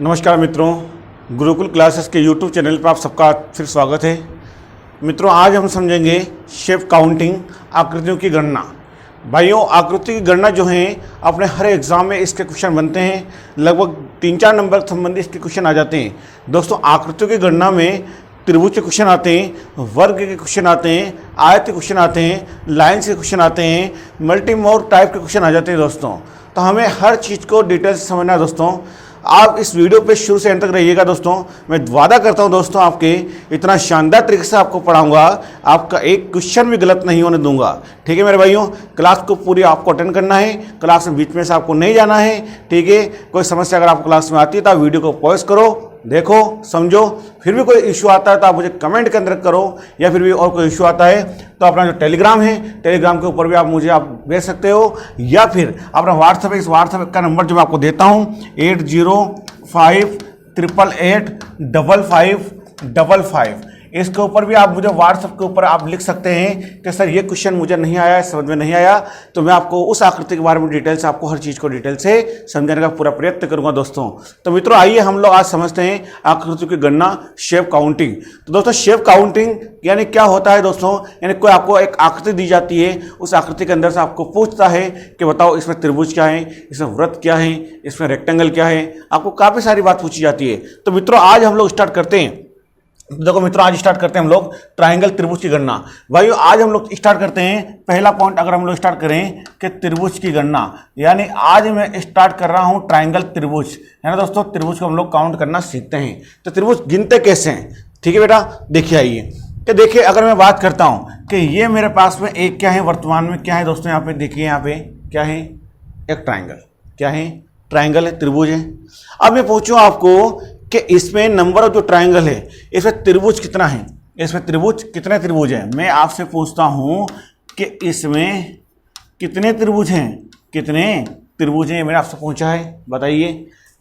नमस्कार मित्रों, गुरुकुल क्लासेस के YouTube चैनल पर आप सबका फिर स्वागत है। मित्रों, आज हम समझेंगे शेप काउंटिंग, आकृतियों की गणना। भाइयों, आकृति की गणना जो है अपने हर एग्ज़ाम में इसके क्वेश्चन बनते हैं। लगभग 3-4 नंबर संबंधी इसके क्वेश्चन आ जाते हैं। दोस्तों, आकृतियों की गणना में त्रिभुज के क्वेश्चन आते हैं, वर्ग के क्वेश्चन आते हैं, आयत के क्वेश्चन आते हैं, लाइन्स के क्वेश्चन आते हैं, मल्टीमोर टाइप के क्वेश्चन आ जाते हैं। दोस्तों, तो हमें हर चीज़ को डिटेल से समझना है। दोस्तों, आप इस वीडियो पे शुरू से अंत तक रहिएगा। दोस्तों, मैं वादा करता हूं दोस्तों, आपके इतना शानदार तरीके से आपको पढ़ाऊंगा, आपका एक क्वेश्चन भी गलत नहीं होने दूंगा। ठीक है मेरे भाइयों, क्लास को पूरी आपको अटेंड करना है, क्लास में बीच में से आपको नहीं जाना है। ठीक है, कोई समस्या अगर आपको क्लास में आती है तो आप वीडियो को पॉज करो, देखो, समझो। फिर भी कोई इशू आता है तो आप मुझे कमेंट के अंदर करो, या फिर भी और कोई इशू आता है तो अपना जो टेलीग्राम है, टेलीग्राम के ऊपर भी आप मुझे भेज सकते हो, या फिर अपना व्हाट्सएप, इस व्हाट्सएप का नंबर जो मैं आपको देता हूँ 8058885555, इसके ऊपर भी आप मुझे व्हाट्सएप के ऊपर आप लिख सकते हैं कि सर ये क्वेश्चन मुझे नहीं आया, समझ में नहीं आया, तो मैं आपको उस आकृति के बारे में डिटेल से, आपको हर चीज़ को डिटेल से समझाने का पूरा प्रयत्न करूंगा। दोस्तों, तो मित्रों, आइए हम लोग आज समझते हैं आकृतियों की गणना, शेप काउंटिंग। तो दोस्तों, शेप काउंटिंग यानी क्या होता है दोस्तों? यानी कोई आपको एक आकृति दी जाती है, उस आकृति के अंदर से आपको पूछता है कि बताओ इसमें त्रिभुज क्या है, इसमें वृत्त क्या है, इसमें रेक्टेंगल क्या है, आपको काफ़ी सारी बात पूछी जाती है। तो मित्रों, आज हम लोग स्टार्ट करते हैं। देखो मित्रों, आज स्टार्ट करते हैं हम लोग ट्राइंगल त्रिभुज की गणना। भाइयों, आज हम लोग स्टार्ट करते हैं पहला पॉइंट, अगर हम लोग स्टार्ट करें कि त्रिभुज की गणना, यानी आज मैं स्टार्ट कर रहा हूं ट्राइंगल त्रिभुज, है ना दोस्तों। त्रिभुज को हम लोग काउंट करना सीखते हैं। तो त्रिभुज गिनते कैसे हैं? ठीक है बेटा, देखिए आइए कि देखिए, अगर मैं बात करता हूं कि ये मेरे पास में एक क्या है, वर्तमान में क्या है दोस्तों, यहाँ पे देखिए, यहाँ पे क्या है, एक ट्राइंगल। क्या है? ट्राइंगल है, त्रिभुज है। अब मैं पूछूं आपको कि इसमें नंबर ऑफ जो ट्राइंगल है, इसमें त्रिभुज कितना है, इसमें त्रिभुज कितने त्रिभुज हैं? मैं आपसे पूछता हूं कि इसमें कितने त्रिभुज हैं, कितने त्रिभुज हैं? मैंने आपसे पूछा है, बताइए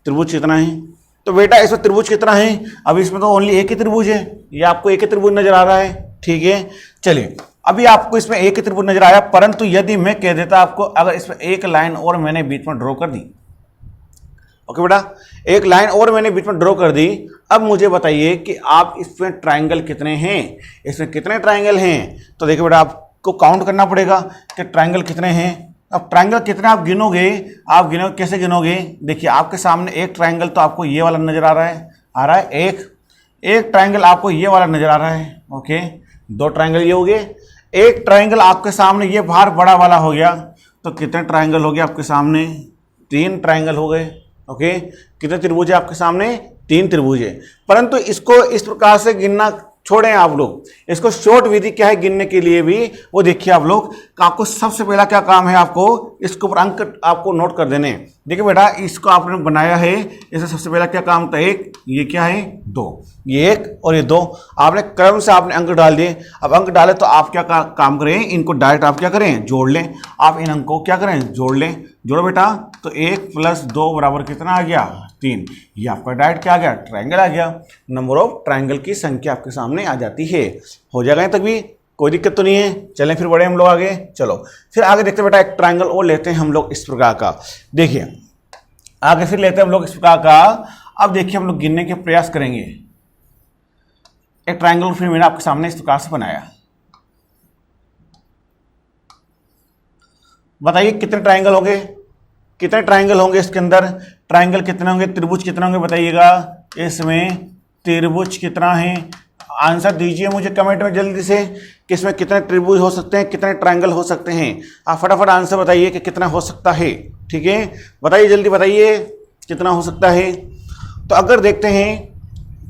त्रिभुज कितना है। तो बेटा, इसमें त्रिभुज कितना है? अब इसमें तो ओनली एक ही त्रिभुज है, ये आपको एक ही त्रिभुज नजर आ रहा है। ठीक है, चलिए, अभी आपको इसमें एक ही त्रिभुज नजर आया, परंतु यदि मैं कह देता आपको, अगर इसमें एक लाइन और मैंने बीच में ड्रॉ कर दी, ओके बेटा, एक लाइन और मैंने बीच में ड्रॉ कर दी, अब मुझे बताइए कि आप इसमें ट्राइंगल कितने हैं, इसमें कितने ट्राइंगल हैं? तो देखिए बेटा, आपको काउंट करना पड़ेगा कि ट्राइंगल कितने हैं। अब ट्राइंगल कितने आप गिनोगे, कैसे गिनोगे? देखिए, आपके सामने एक ट्राइंगल तो आपको ये वाला नजर आ रहा है, एक ट्राइंगल आपको ये वाला नजर आ रहा है। ओके, दो ट्राइंगल ये हो गए। एक ट्राइंगल आपके सामने ये बाहर बड़ा वाला हो गया, तो कितने ट्राइंगल हो गए आपके सामने? 3 ट्राइंगल हो गए। ओके, कितने त्रिभुज है आपके सामने? 3 त्रिभुज है। परंतु इसको इस प्रकार से गिनना छोड़ें आप लोग, इसको शॉर्ट विधि क्या है गिनने के लिए भी, वो देखिए आप लोग। आपको सबसे पहला क्या काम है, आपको इसके ऊपर अंक आपको नोट कर देने। देखिए बेटा, इसको आपने बनाया है, इसमें सबसे पहला क्या काम था? एक, ये क्या है? 2, ये 1 और ये 2, आपने क्रम से आपने अंक डाल दिए। अब अंक डाले तो आप क्या काम करें, इनको डायरेक्ट आप क्या करें, जोड़ लें। आप इन अंकों को क्या करें, जोड़ लें। जोड़ो बेटा, तो 1 + 2 बराबर कितना आ गया? 3। ये आपका डायरेक्ट क्या आ गया? ट्राइंगल आ गया। नंबर ऑफ ट्राइंगल की संख्या आपके सामने आ जाती है। हो जाएगा तक भी, कोई दिक्कत तो नहीं है। चलें फिर बढ़े हम लोग आगे। चलो फिर आगे देखते हैं बेटा, एक ट्राइंगल और लेते हैं हम लोग इस प्रकार का। देखिए, आगे फिर लेते हैं हम लोग इस प्रकार का। अब देखिए, हम लोग गिनने के प्रयास करेंगे। एक ट्राइंगल फिर मैंने आपके सामने इस प्रकार से बनाया। बताइए कितने ट्राइंगल होंगे, कितने ट्राइंगल होंगे इसके अंदर? ट्राइंगल कितने होंगे, त्रिभुज कितने होंगे, बताइएगा। इसमें त्रिभुज कितना है? आंसर दीजिए मुझे कमेंट में जल्दी से कि इसमें कितने त्रिभुज हो सकते हैं, कितने ट्राइंगल हो सकते हैं। आप फटाफट आंसर बताइए कि कितना हो सकता है। ठीक है, बताइए, जल्दी बताइए कितना हो सकता है। तो अगर देखते हैं,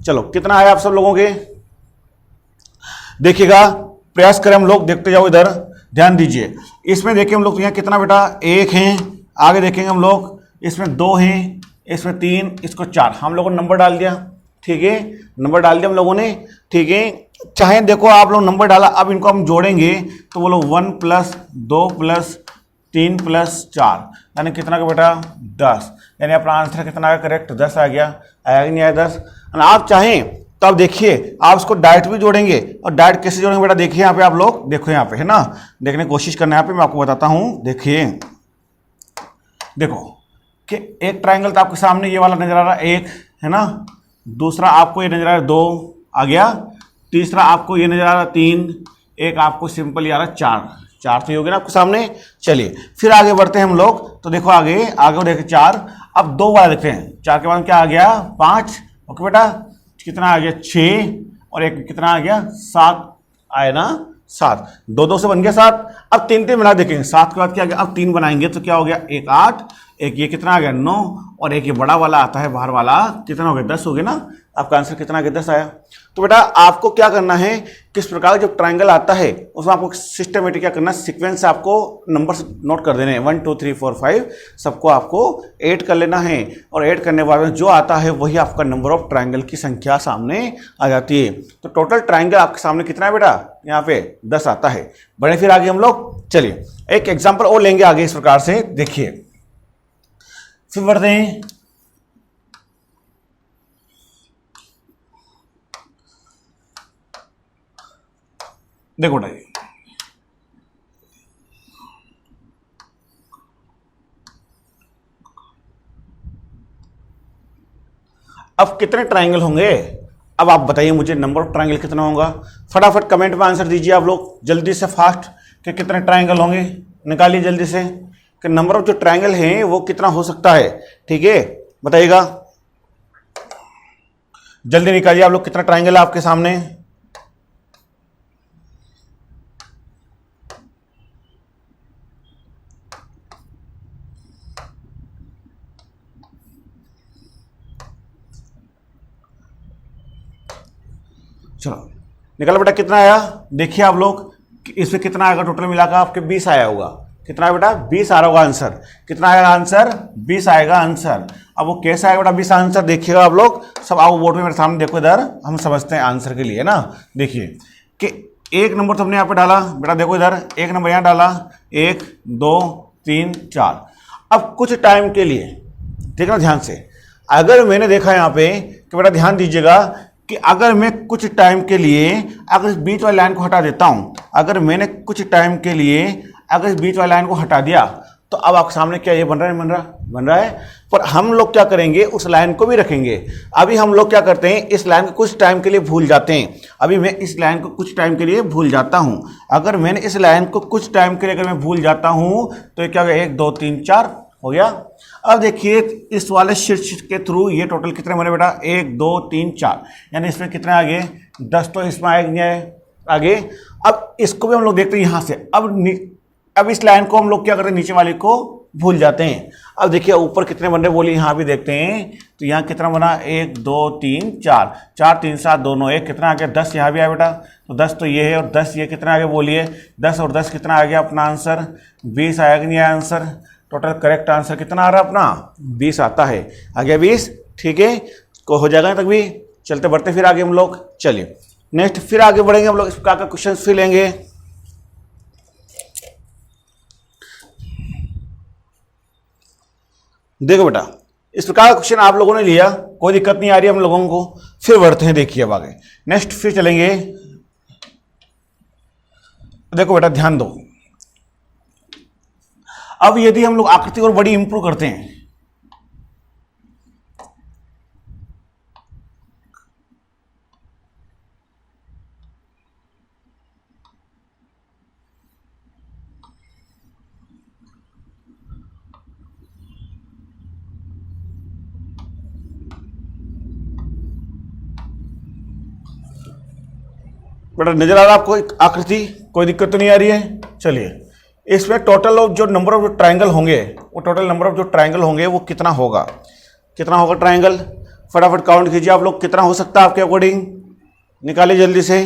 चलो कितना आया आप सब लोगों के, देखिएगा, प्रयास करें हम लोग, देखते जाओ इधर, ध्यान दीजिए। इसमें देखिए हम लोग, यहाँ कितना बेटा? 1 है। आगे देखेंगे हम लोग, इसमें 2 हैं, इसमें 3, इसको 4। हम लोगों ने नंबर डाल दिया। ठीक है, नंबर डाल दिया हम लोगों ने। ठीक है, चाहे देखो आप लोग नंबर डाला, अब इनको हम जोड़ेंगे तो बोलो 1 + 2 + 3 + 4, यानी कितना का बेटा? 10। यानी अपना आंसर कितना आया? करेक्ट 10 आ गया। आया कि नहीं आया 10? आप चाहें तो आप देखिए, आप उसको डायरेक्ट भी जोड़ेंगे। और डायरेक्ट कैसे जोड़ेंगे बेटा? देखिए यहाँ पे आप लोग, देखो यहाँ पे, है ना, देखने की कोशिश करना। यहाँ पे मैं आपको बताता हूँ। देखिए, देखो कि एक ट्राइंगल तो आपके सामने ये वाला नजर आ रहा है, एक, है ना, दूसरा आपको ये नजर आ रहा है 2 आ गया, तीसरा आपको ये नजर आ रहा है 3, एक आपको सिंपल ये आ रहा है 4 तो ये हो गया ना आपके सामने। चलिए फिर आगे बढ़ते हैं हम लोग, तो देखो आगे देखें 4, अब 2 वाला देखते हैं, 4 के बाद क्या आ गया 5, ओके बेटा, कितना आ गया 6 और एक कितना आ गया 7 आए ना 7, 2 से बन गया 7। अब 3 मिला देखेंगे, 7 के बाद क्या आ गया, अब 3 बनाएंगे तो क्या हो गया, एक 8, एक ये कितना आ गया 9 और एक ये बड़ा वाला आता है बाहर वाला, कितना हो गया 10 हो गया ना। आपका आंसर कितना आ गया 10 आया। तो बेटा आपको क्या करना है, किस प्रकार जब ट्राइंगल आता है उसमें आपको सिस्टमेटिक क्या करना है, सीक्वेंस से आपको नंबर नोट कर देने हैं 1 2 3 4 5 सबको आपको ऐड कर लेना है, और ऐड करने के बाद जो आता है वही आपका नंबर ऑफ ट्राइंगल की संख्या सामने आ जाती है। तो टोटल ट्राइंगल आपके सामने कितना है बेटा, यहाँ पे 10 आता है। बढ़े फिर आगे हम लोग, चलिए एक एग्जाम्पल और लेंगे आगे इस प्रकार से, देखिए फिर बढ़ते हैं। देखो बेटा अब कितने ट्राइंगल होंगे, अब आप बताइए मुझे नंबर ऑफ ट्राइंगल कितना होगा। फटाफट कमेंट में आंसर दीजिए आप लोग जल्दी से, फास्ट, कि कितने ट्राइंगल होंगे, निकालिए जल्दी से कि नंबर ऑफ जो ट्राइंगल हैं वो कितना हो सकता है। ठीक है बताइएगा, जल्दी निकालिए आप लोग, कितना ट्राइंगल है आपके सामने। चलो निकल बेटा, कितना आया देखिए आप लोग, इसमें कितना आएगा टोटल मिलाकर आपके 20 आया होगा। कितना है बेटा 20 आ रहा होगा आंसर। कितना आएगा आंसर 20 आएगा आंसर। अब वो कैसे आएगा बेटा 20 आंसर, देखिएगा आप लोग सब, आओ बोर्ड में मेरे सामने देखो, इधर हम समझते हैं आंसर के लिए ना। देखिए कि एक नंबर तो हमने यहाँ पे डाला बेटा, देखो इधर एक नंबर यहाँ डाला, 1 2 3 4। अब कुछ टाइम के लिए देखना ध्यान से, अगर मैंने देखा यहाँ पे कि बेटा ध्यान दीजिएगा कि अगर मैं कुछ टाइम के लिए अगर इस बीच वाली लाइन को हटा देता हूं, अगर मैंने कुछ टाइम के लिए अगर इस बीच वाली लाइन को हटा दिया तो अब आपके सामने क्या ये बन रहा है, बन रहा है। पर हम लोग क्या करेंगे, उस लाइन को भी रखेंगे। अभी हम लोग क्या करते हैं, इस लाइन को कुछ टाइम के लिए भूल जाते हैं। अभी मैं इस लाइन को कुछ टाइम के लिए भूल जाता हूं, अगर मैंने इस लाइन को कुछ टाइम के लिए अगर मैं भूल जाता हूं तो ये क्या हो गया 1 2 3 4 हो गया। अब देखिए इस वाले शीर्ष के थ्रू ये टोटल कितने बने बेटा 1 2 3 4, यानी इसमें कितने आगे 10 तो इसमें आएंगे आगे। अब इसको भी हम लोग देखते हैं यहाँ से, अब इस लाइन को हम लोग क्या करते हैं, नीचे वाले को भूल जाते हैं। अब देखिए ऊपर कितने बन रहे बोलिए, यहाँ भी देखते हैं तो यहाँ कितना बना 1 2 3 4, 4 3 7 2 9 1, कितना आ गया 10 यहाँ भी आया बेटा, तो 10 तो ये है और 10 ये कितना आ गया बोलिए 10 और 10 कितना आ गया अपना आंसर 20 आया कि नहीं आया आंसर। टोटल करेक्ट आंसर कितना आ रहा है अपना 20 आता है, आ गया 20। ठीक है को हो जाएगा तक भी, चलते बढ़ते फिर आगे हम लोग। चलिए नेक्स्ट फिर आगे बढ़ेंगे हम लोग, इस प्रकार का क्वेश्चन फिर लेंगे। देखो बेटा इस प्रकार का क्वेश्चन आप लोगों ने लिया, कोई दिक्कत नहीं आ रही हम लोगों को। फिर बढ़ते हैं, देखिए अब आगे नेक्स्ट फिर चलेंगे। देखो बेटा ध्यान दो, अब यदि हम लोग आकृति और बड़ी इंप्रूव करते हैं, बेटा नजर आ रहा है आपको आकृति, कोई दिक्कत तो नहीं आ रही है। चलिए इसमें टोटल ऑफ जो नंबर ऑफ जो ट्राइंगल होंगे, वो टोटल नंबर ऑफ जो ट्राइंगल होंगे वो कितना होगा, कितना होगा ट्राइंगल, फटाफट काउंट कीजिए आप लोग, कितना हो सकता है आपके अकॉर्डिंग, निकालिए जल्दी से।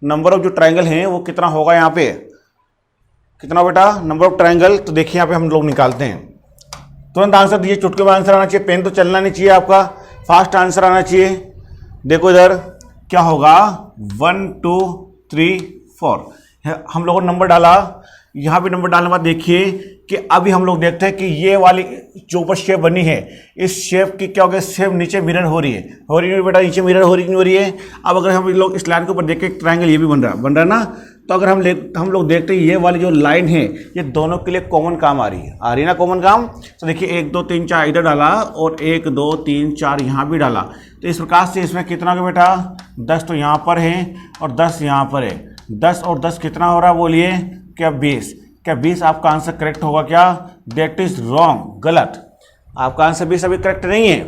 नंबर ऑफ जो ट्राइंगल हैं वो कितना होगा यहाँ पे, कितना बेटा नंबर ऑफ ट्राइंगल। तो देखिए यहाँ पे हम लोग निकालते हैं, तुरंत आंसर दीजिए, चुटकी में आंसर आना चाहिए, पेन तो चलना नहीं चाहिए आपका, फास्ट आंसर आना चाहिए। देखो इधर क्या होगा 1 2 3 4, हम लोगों ने नंबर डाला, यहाँ भी नंबर डालने के बाद देखिए कि अभी हम लोग देखते हैं कि ये वाली जो ऊपर शेप बनी है, इस शेप की क्या हो गया, शेप नीचे मिरर हो रही है, हो रही है बेटा नीचे मिरर हो रही है। अब अगर हम लोग इस लाइन के ऊपर देखें ट्रायंगल ये भी बन रहा है ना, तो अगर हम लोग देखते हैं ये वाली जो लाइन है ये दोनों के लिए कॉमन काम आ रही है ना कॉमन काम। तो देखिए 1 2 3 4 इधर डाला और 1 2 3 4 यहाँ भी डाला। तो इस प्रकार से इसमें कितना होगा बेटा 10 तो यहाँ पर है और 10 यहाँ पर है। 10 और 10 कितना हो रहा है बोलिए, क्या 20। क्या 20 आपका आंसर करेक्ट होगा क्या? दैट इज रॉन्ग, गलत। आपका आंसर 20 अभी करेक्ट नहीं है,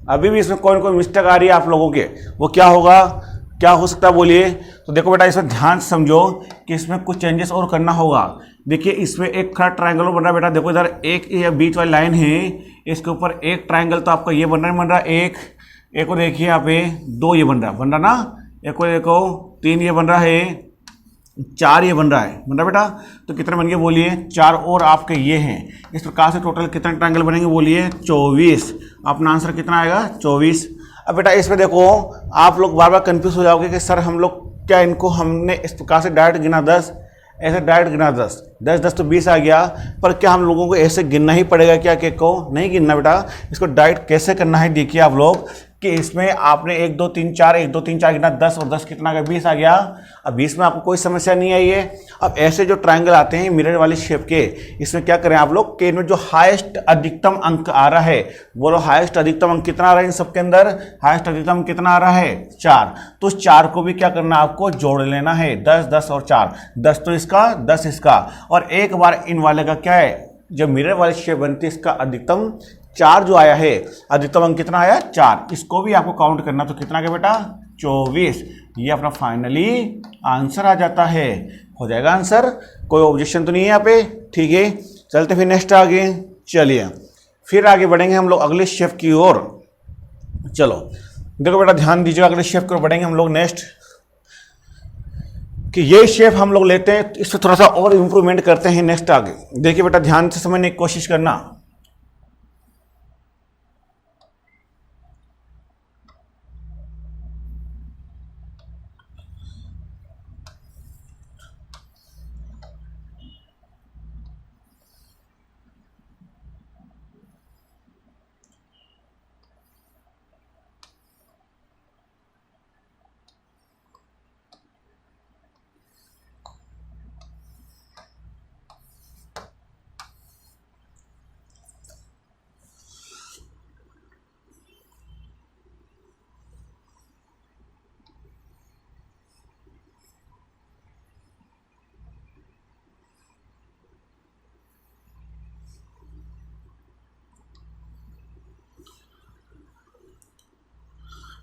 अभी भी इसमें कोई कोई मिस्टेक आ रही है आप लोगों के। वो क्या होगा, क्या हो सकता है बोलिए? तो देखो बेटा इसमें ध्यान से समझो कि इसमें कुछ चेंजेस और करना होगा। देखिए इसमें एक खड़ा ट्रायंगल बन रहा है बेटा, देखो इधर एक ये बीच वाली लाइन है, इसके ऊपर एक ट्रायंगल तो आपका ये बन रहा है एक को देखिए यहाँ पे 2 ये बन रहा ना, एक को देखो 3 ये बन रहा है, 4 ये बन रहा बेटा। तो कितने बन गए बोलिए? 4 और आपके ये हैं। इस प्रकार से टोटल कितने ट्रायंगल बनेंगे बोलिए? 24। अपना आंसर कितना आएगा? 24। अब बेटा इसमें देखो आप लोग बार बार कंफ्यूज हो जाओगे कि सर हम लोग क्या इनको हमने इस प्रकार से डायरेक्ट गिना 10, ऐसे डायरेक्ट गिना 10 10 तो 20 आ गया, पर क्या हम लोगों को ऐसे गिनना ही पड़ेगा क्या? केक को नहीं गिनना बेटा, इसको डायरेक्ट कैसे करना है देखिए आप लोग कि इसमें आपने 1 2 3 4 1 2 3 4 गिना 10 और 10 कितना आ गया? 20 आ गया। अब 20 में आपको कोई समस्या नहीं आई है। अब ऐसे जो ट्रायंगल आते हैं मिरर वाली शेप के, इसमें क्या करें आप लोग कि इनमें जो हाईएस्ट अधिकतम अंक आ रहा है, बोलो हाईएस्ट अधिकतम अंक कितना आ रहा है इन सबके अंदर? हाईएस्ट अधिकतम अंक कितना आ रहा है? 4। तो उस 4 को भी क्या करना है आपको? जोड़ लेना है। 10 10 और 4, 10 तो इसका 10 इसका, और एक बार इन वाले का क्या है, जब मिरर वाली शेप बनती है इसका अधिकतम 4 जो आया है, अधिकतम अंक कितना आया? 4। इसको भी आपको काउंट करना, तो कितना गया बेटा? 24। ये अपना फाइनली आंसर आ जाता है, हो जाएगा आंसर। कोई ऑब्जेक्शन तो नहीं है यहाँ पे? ठीक है, चलते फिर नेक्स्ट आगे। चलिए फिर आगे बढ़ेंगे हम लोग अगले शेप की ओर। चलो देखो बेटा ध्यान दीजिएगा, अगले शेप की ओर बढ़ेंगे हम लोग नेक्स्ट, कि ये शेप हम लोग लेते हैं, इस पर थोड़ा सा और इंप्रूवमेंट करते हैं नेक्स्ट आगे। देखिए बेटा ध्यान से समझने की कोशिश करना।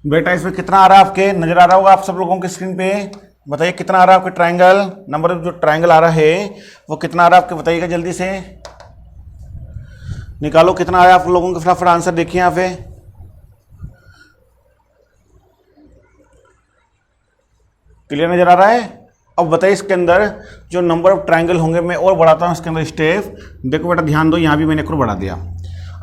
बेटा इसमें कितना आ रहा है आपके? नजर आ रहा होगा आप सब लोगों के स्क्रीन पे, बताइए कितना आ रहा है आपके ट्रायंगल? नंबर जो ट्रायंगल आ रहा है वो कितना आ रहा है आपके, बताइएगा जल्दी से निकालो कितना आया आप लोगों के। फटाफट आंसर देखिए यहाँ पे, क्लियर नजर आ रहा है? अब बताइए इसके अंदर जो नंबर ऑफ ट्रायंगल होंगे, मैं और बढ़ाता हूँ इसके अंदर स्टेप। देखो बेटा ध्यान दो, यहाँ भी मैंने एक और बढ़ा दिया।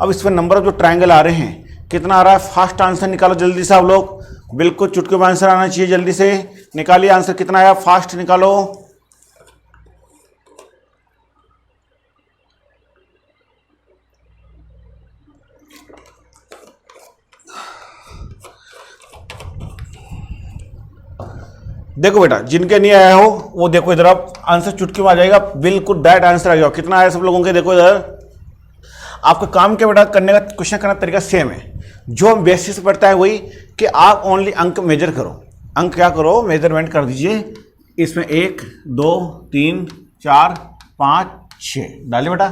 अब इसमें नंबर ऑफ जो ट्रायंगल आ रहे हैं कितना आ रहा है? फास्ट आंसर निकालो जल्दी से आप लोग, बिल्कुल चुटकी में आंसर आना चाहिए, जल्दी से निकालिए आंसर कितना आया, फास्ट निकालो। देखो बेटा जिनके नहीं आया हो वो देखो इधर, आप आंसर चुटकी में आ जाएगा, बिल्कुल डायरेक्ट आंसर आ जाएगा। कितना आया सब लोगों के? देखो इधर आपका काम क्या बेटा, करने का क्वेश्चन करने का तरीका सेम है। जो हम बेसिस पढ़ता है वही कि आप ओनली अंक मेजर करो, अंक क्या करो, मेजरमेंट कर दीजिए। इसमें 1 2 3 4 5 6 डालिए बेटा।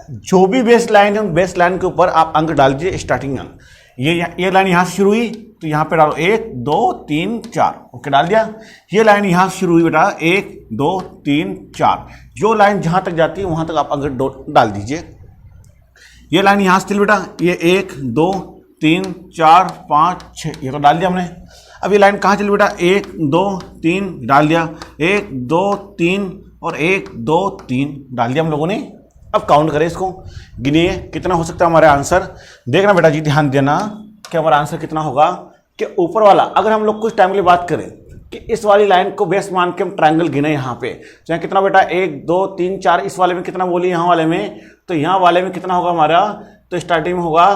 जो भी बेस लाइन है बेस लाइन के ऊपर आप अंक डाल दीजिए, स्टार्टिंग अंक। ये लाइन यहाँ से शुरू हुई तो यहाँ पे डालो 1 2 3 4, ओके डाल दिया। ये लाइन यहाँ से शुरू हुई बेटा 1 2 3 4, जो लाइन जहाँ तक जाती है वहाँ तक आप अंक डाल दीजिए। ये लाइन यहाँ से चली बेटा, ये 1 2 3 4 5 6, ये तो डाल दिया हमने। अब ये लाइन कहाँ चली बेटा, 1 2 3 डाल दिया, 1 2 3 और 1 2 3 डाल दिया हम लोगों ने। अब काउंट करें इसको, गिनिए कितना हो सकता है हमारा आंसर। देखना बेटा जी, ध्यान देना कि हमारा आंसर कितना होगा। कि ऊपर वाला अगर हम लोग कुछ टाइम के लिए बात करें कि इस वाली लाइन को बेस मान के हम ट्रायंगल गिने यहाँ पे, तो यहाँ कितना बेटा 1 2 3 4, इस वाले में कितना बोलिए, यहाँ वाले में, तो यहाँ वाले में कितना होगा हमारा, तो स्टार्टिंग में होगा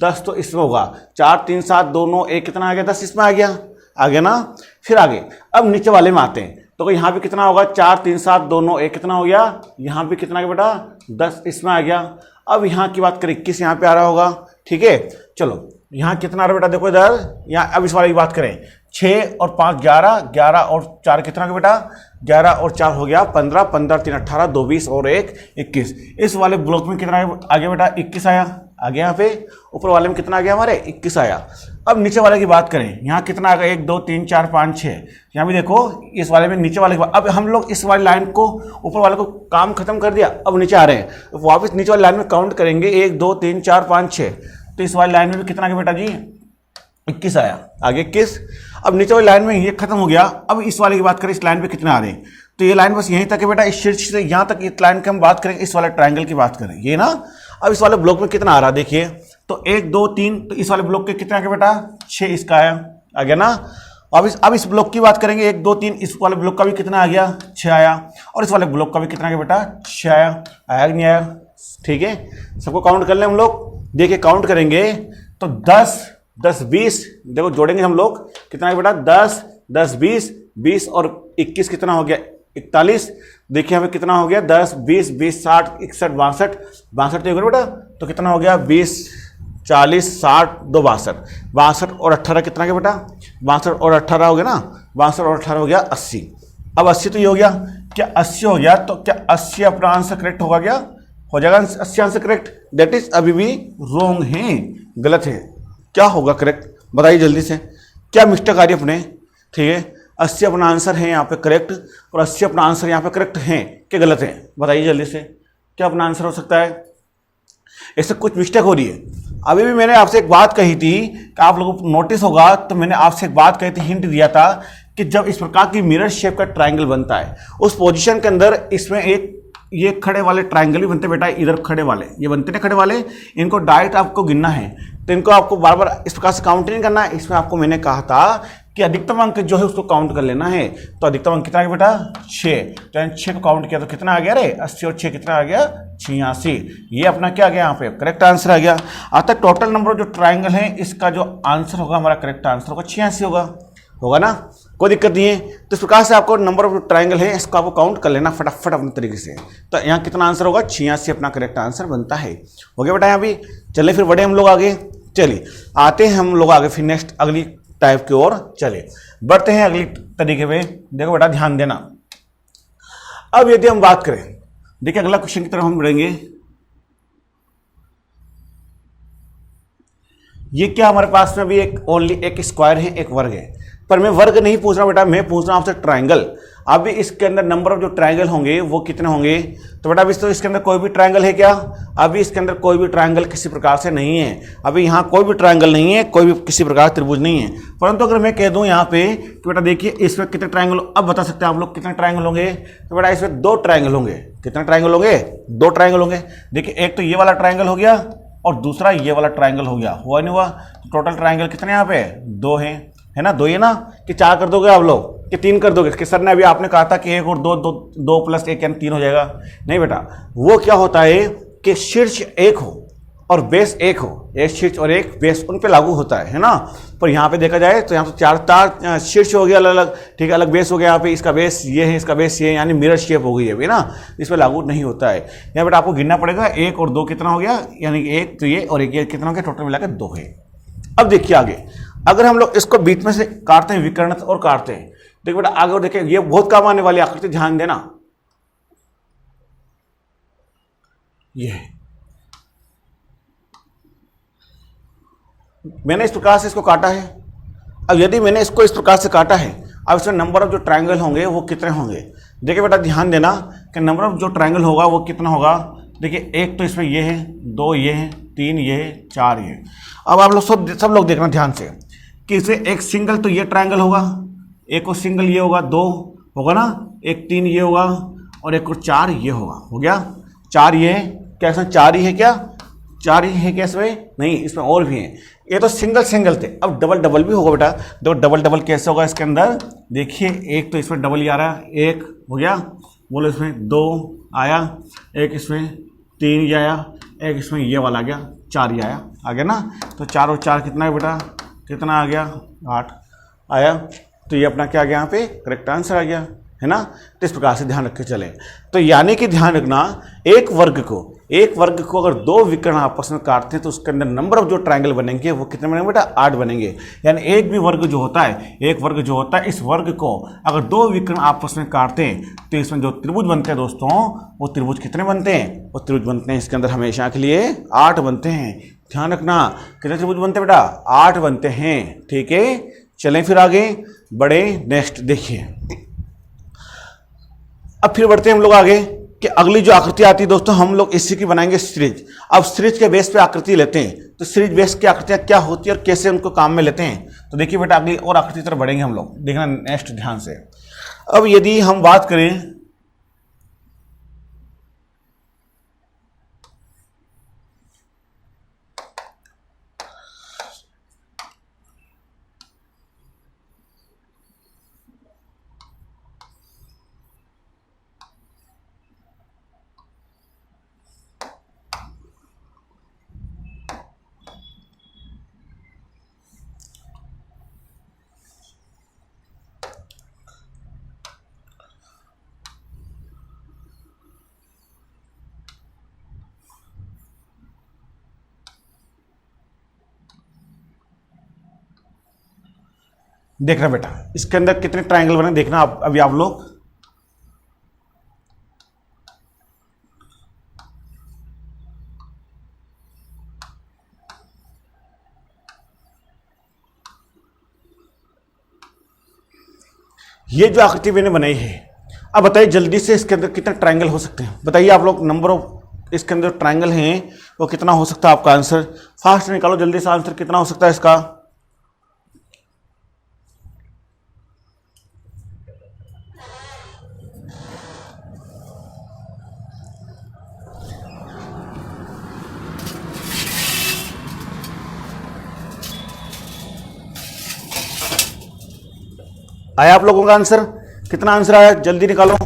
10, तो इसमें होगा 4 3 7 2 9 1, कितना आ गया 10, इसमें आ गया ना। फिर आगे अब नीचे वाले में आते हैं तो यहाँ पे कितना होगा, 4 3 7 2 9 1 कितना हो गया, यहाँ पे कितना गया बेटा 10 इसमें आ गया। अब यहाँ की बात करें 21 यहाँ पे आ रहा होगा, ठीक है। चलो यहाँ कितना आ रहा बेटा, देखो इधर यहाँ, अब इस वाले की बात करें 6 और 5 11, 11 और 4 कितना का बेटा 11 और 4 हो गया 15, 15 3 18, 2 20 और 1 21। इस वाले ब्लॉक में कितना आ गया बेटा 21 आया, आ गया यहाँ पे। ऊपर वाले में कितना आ गया हमारे 21 आया। अब नीचे वाले की बात करें, यहाँ कितना आ गया 1 2 3 4 5 6, यहाँ भी देखो इस वाले में नीचे वाले की बात। अब हम लोग इस वाली लाइन को ऊपर वाले को काम खत्म कर दिया, अब नीचे आ रहे हैं, तो वापस नीचे वाली लाइन में काउंट करेंगे 1 2 3 4 5 6, तो इस वाली लाइन में भी कितना आ गया बेटा जी 21 आया, आगे 21। अब नीचे वाली लाइन में ये खत्म हो गया। अब इस वाले की बात करें, इस लाइन पे कितना आ रहे हैं, तो ये लाइन बस यहीं तक है बेटा, इस शीर्ष से यहाँ तक इस लाइन की हम बात करें, इस वाले ट्रायंगल की बात करें ये ना। अब इस वाले ब्लॉक में कितना आ रहा है देखिए, तो 1 2 3, तो इस वाले ब्लॉक के कितना आ गया बेटा 6 इसका आया, आ गया ना। अब इस ब्लॉक की बात करेंगे 1 2 3, इस वाले ब्लॉक का भी कितना आ गया 6 आया, और इस वाले ब्लॉक का भी कितना आ गया बेटा 6 आया, आया कि नहीं आया, ठीक है। सबको काउंट कर लें हम लोग, देखिए काउंट करेंगे तो 10 10 20, देखो जोड़ेंगे हम लोग कितना है बेटा 10 10 20 20 और 21 कितना हो गया 41। देखिए हमें कितना हो गया 10 20 20 60 61 62 62 तो बेटा, तो कितना हो गया 20 40 60 2 62 62 और 18 कितना गया बेटा 62 और 18 हो गया ना, 62 और 18 हो गया 80। अब 80 तो ये हो गया, क्या 80 हो गया, तो क्या 80 अपना आंसर करेक्ट होगा, क्या हो जाएगा 80 आंसर करेक्ट, दैट इज अभी भी रॉन्ग है, गलत है। क्या होगा करेक्ट बताइए जल्दी से, क्या मिस्टेक आ रही है अपने, ठीक है। 80 अपना आंसर है यहाँ पे करेक्ट, और 80 अपना आंसर यहाँ पे करेक्ट है कि गलत है, बताइए जल्दी से क्या अपना आंसर हो सकता है। इससे कुछ मिस्टेक हो रही है। अभी भी मैंने आपसे एक बात कही थी कि आप लोगों को नोटिस होगा, तो मैंने आपसे एक बात कही थी, हिंट दिया था कि जब इस प्रकार की मिरर शेप का ट्राइंगल बनता है उस पोजीशन के अंदर इसमें एक ये खड़े वाले ट्राइंगल भी बनते बेटा, इधर खड़े वाले ये बनते ना खड़े वाले, इनको डायरेक्ट आपको गिनना है, तो इनको आपको बार बार इस प्रकार से काउंट नहीं करना है। इसमें आपको मैंने कहा था कि अधिकतम अंक जो है उसको काउंट कर लेना है, तो अधिकतम अंक कितना आ गया बेटा 6, तो 6 को काउंट किया तो कितना आ गया रे 80 और 6 कितना आ गया 86। ये अपना क्या आ गया यहाँ पे करेक्ट आंसर आ गया। अतः टोटल नंबर जो ट्राइंगल है इसका जो आंसर होगा हमारा करेक्ट आंसर होगा 86 होगा ना, कोई दिक्कत नहीं है। तो इस प्रकार से आपको नंबर ऑफ ट्राइंगल है इसको आपको काउंट कर लेना फटाफट अपने तरीके से। तो यहाँ कितना आंसर होगा 86 अपना करेक्ट आंसर बनता है। हो गया बेटा यहाँ भी, चलिए फिर बढ़े हम लोग आगे, चलिए आते हैं हम लोग आगे फिर नेक्स्ट अगली टाइप की ओर, चलिए बढ़ते हैं अगली तरीके पे। देखो बेटा ध्यान देना, अब यदि हम बात करें, देखिए अगला क्वेश्चन की तरफ हम बढ़ेंगे। ये क्या हमारे पास में भी एक ओनली एक स्क्वायर है एक वर्ग है, पर मैं वर्ग नहीं पूछ रहा बेटा, मैं पूछ रहा हूं आपसे ट्राइंगल। अभी इसके अंदर नंबर ऑफ जो ट्राइंगल होंगे वो कितने होंगे, तो बेटा अभी तो इसके अंदर कोई भी ट्राइंगल है क्या, अभी इसके अंदर कोई भी ट्राइंगल किसी प्रकार से नहीं है, अभी यहाँ कोई भी ट्राइंगल नहीं है, कोई भी किसी प्रकार त्रिभुज नहीं है। परंतु अगर मैं कह दूं यहाँ पे कि बेटा देखिए इसमें कितने ट्राइंगल, अब बता सकते हैं आप लोग कितने ट्राइंगल होंगे, तो बेटा इसमें 2 ट्राइंगल होंगे। कितने ट्राइंगल होंगे 2 ट्राइंगल होंगे। देखिए एक तो ये वाला ट्राइंगल हो गया और दूसरा ये वाला ट्राइंगल हो गया, हुआ नहीं हुआ, तो टोटल ट्राइंगल कितने यहाँ पे 2 हैं, है ना, 2 ही है ना, कि 4 कर दोगे आप लोग कि 3 कर दोगे, कि सर ने अभी आपने कहा था कि 1 और 2 प्लस 1 यानी 3 हो जाएगा। नहीं बेटा, वो क्या होता है कि शीर्ष एक हो और बेस एक हो, एक शीर्ष और एक बेस उन पे लागू होता है ना। पर यहाँ पे देखा जाए तो यहाँ तो 4 शीर्ष हो गया अलग अलग, ठीक है, अलग बेस हो गया, यहाँ पे इसका बेस ये है इसका बेस ये है, यानी मिरर शेप हो गई है ना, इस पर लागू नहीं होता है। यहाँ बेटा आपको गिनना पड़ेगा 1 और 2 कितना हो गया, यानी कि 1 तो ये और 1 ये कितना हो गया, टोटल मिलाकर 2 है। अब देखिए आगे, अगर हम लोग इसको बीच में से काटते हैं विकर्ण और काटते हैं, देखिए बेटा आगे देखिए ये बहुत काम आने वाली आकृति, ध्यान देना, ये मैंने इस प्रकार से इसको काटा है। अब यदि मैंने इसको इस प्रकार से काटा है, अब इसमें नंबर ऑफ जो ट्राइंगल होंगे वो कितने होंगे, देखिए बेटा ध्यान देना कि नंबर ऑफ जो ट्राइंगल होगा वो कितना होगा। देखिए एक तो इसमें ये है, 2 ये है, 3 ये है, 4 ये। अब आप लोग सब लोग देखना ध्यान से कि इसे एक सिंगल तो ये ट्राइंगल होगा, एक और सिंगल ये होगा, 2 होगा ना, एक 3 ये होगा और एक और 4 ये होगा, हो गया 4 ये है। क्या इसमें 4 ही है क्या, 4 ही है क्या इसमें, नहीं इसमें और भी हैं। ये तो सिंगल थे, अब डबल भी होगा बेटा। देखो डबल कैसे होगा इसके अंदर, देखिए एक तो इसमें डबल ही आ रहा है, 1 हो गया, बोलो इसमें 2 आया, एक इसमें 3 ये आया, एक इसमें ये वाला आ गया, 4 ये आ गया ना। तो 4 और 4 कितना है बेटा, कितना आ गया 8 आया। तो ये अपना क्या आ गया यहाँ पे करेक्ट आंसर आ गया। है ना। तो इस प्रकार से ध्यान रख के चलें। तो यानी कि ध्यान रखना, एक वर्ग को अगर दो विकर्ण आपस में काटते हैं तो उसके अंदर नंबर ऑफ जो ट्रायंगल बनेंगे वो कितने बनेंगे बेटा, 8 बनेंगे। यानी एक भी वर्ग जो होता है, इस वर्ग को अगर दो विकर्ण आपस में काटते हैं तो इसमें जो त्रिभुज बनते हैं दोस्तों, वो त्रिभुज कितने बनते हैं, वो त्रिभुज बनते हैं इसके अंदर हमेशा के लिए 8 बनते हैं। ध्यान रखना, कितने त्रिभुज बनते हैं बेटा, 8 बनते हैं। ठीक है, चलें फिर आगे बढ़े। नेक्स्ट देखिए, अब फिर बढ़ते हैं हम लोग आगे कि अगली जो आकृति आती है दोस्तों, हम लोग इसी की बनाएंगे सीरीज। अब सीरीज के बेस पे आकृति लेते हैं, तो सीरीज बेस की आकृतियां क्या होती है और कैसे उनको काम में लेते हैं। तो देखिए बेटा, अगली और आकृति तरफ बढ़ेंगे हम लोग, देखना नेक्स्ट ध्यान से। अब यदि हम बात करें देखना बेटा, इसके अंदर कितने ट्रायंगल बने देखना अभी आप लोग। ये जो आकृति मैंने बनाई है, अब बताइए जल्दी से इसके अंदर कितने ट्रायंगल हो सकते हैं, बताइए आप लोग। नंबर ऑफ इसके अंदर ट्रायंगल हैं वो कितना हो सकता है, आपका आंसर फास्ट निकालो जल्दी से। आंसर कितना हो सकता है इसका, आया आप लोगों का आंसर, कितना आंसर आया जल्दी निकालो।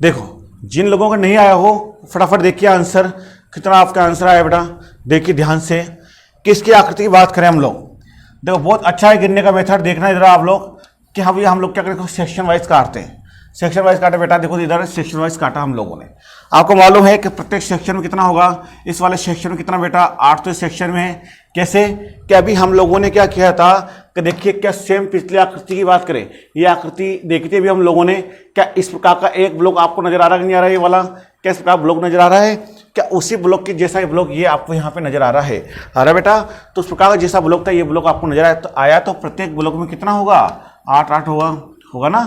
देखो, जिन लोगों का नहीं आया हो फटाफट देखिए आंसर कितना आपका आंसर आया बेटा। देखिए ध्यान से, किसकी आकृति की बात करें हम लोग। देखो बहुत अच्छा है गिनने का मेथड, देखना इधर आप लोग कि हम लोग क्या करें, सेक्शन वाइज काटते हैं। सेक्शन वाइज काटे बेटा, देखो इधर सेक्शन वाइज काटा हम लोगों ने। आपको मालूम है कि प्रत्येक सेक्शन में कितना होगा, इस वाले सेक्शन में कितना बेटा, 8 तो इस सेक्शन में है। कैसे कि अभी हम लोगों ने क्या किया था कि देखिए, क्या सेम पिछली आकृति की बात करें, ये आकृति देखी थी अभी हम लोगों ने, क्या इस प्रकार का एक ब्लॉक आपको नजर आ रहा है कि नहीं आ रहा है, ये वाला क्या इस प्रकार ब्लॉक नजर आ रहा है, क्या उसी ब्लॉक के जैसा ये ब्लॉक ये आपको यहाँ पे नजर आ रहा है, आ रहा है बेटा। तो उस प्रकार का जैसा ब्लॉक था ये ब्लॉक आपको नजर आया, तो प्रत्येक ब्लॉक में कितना होगा, 8 होगा ना।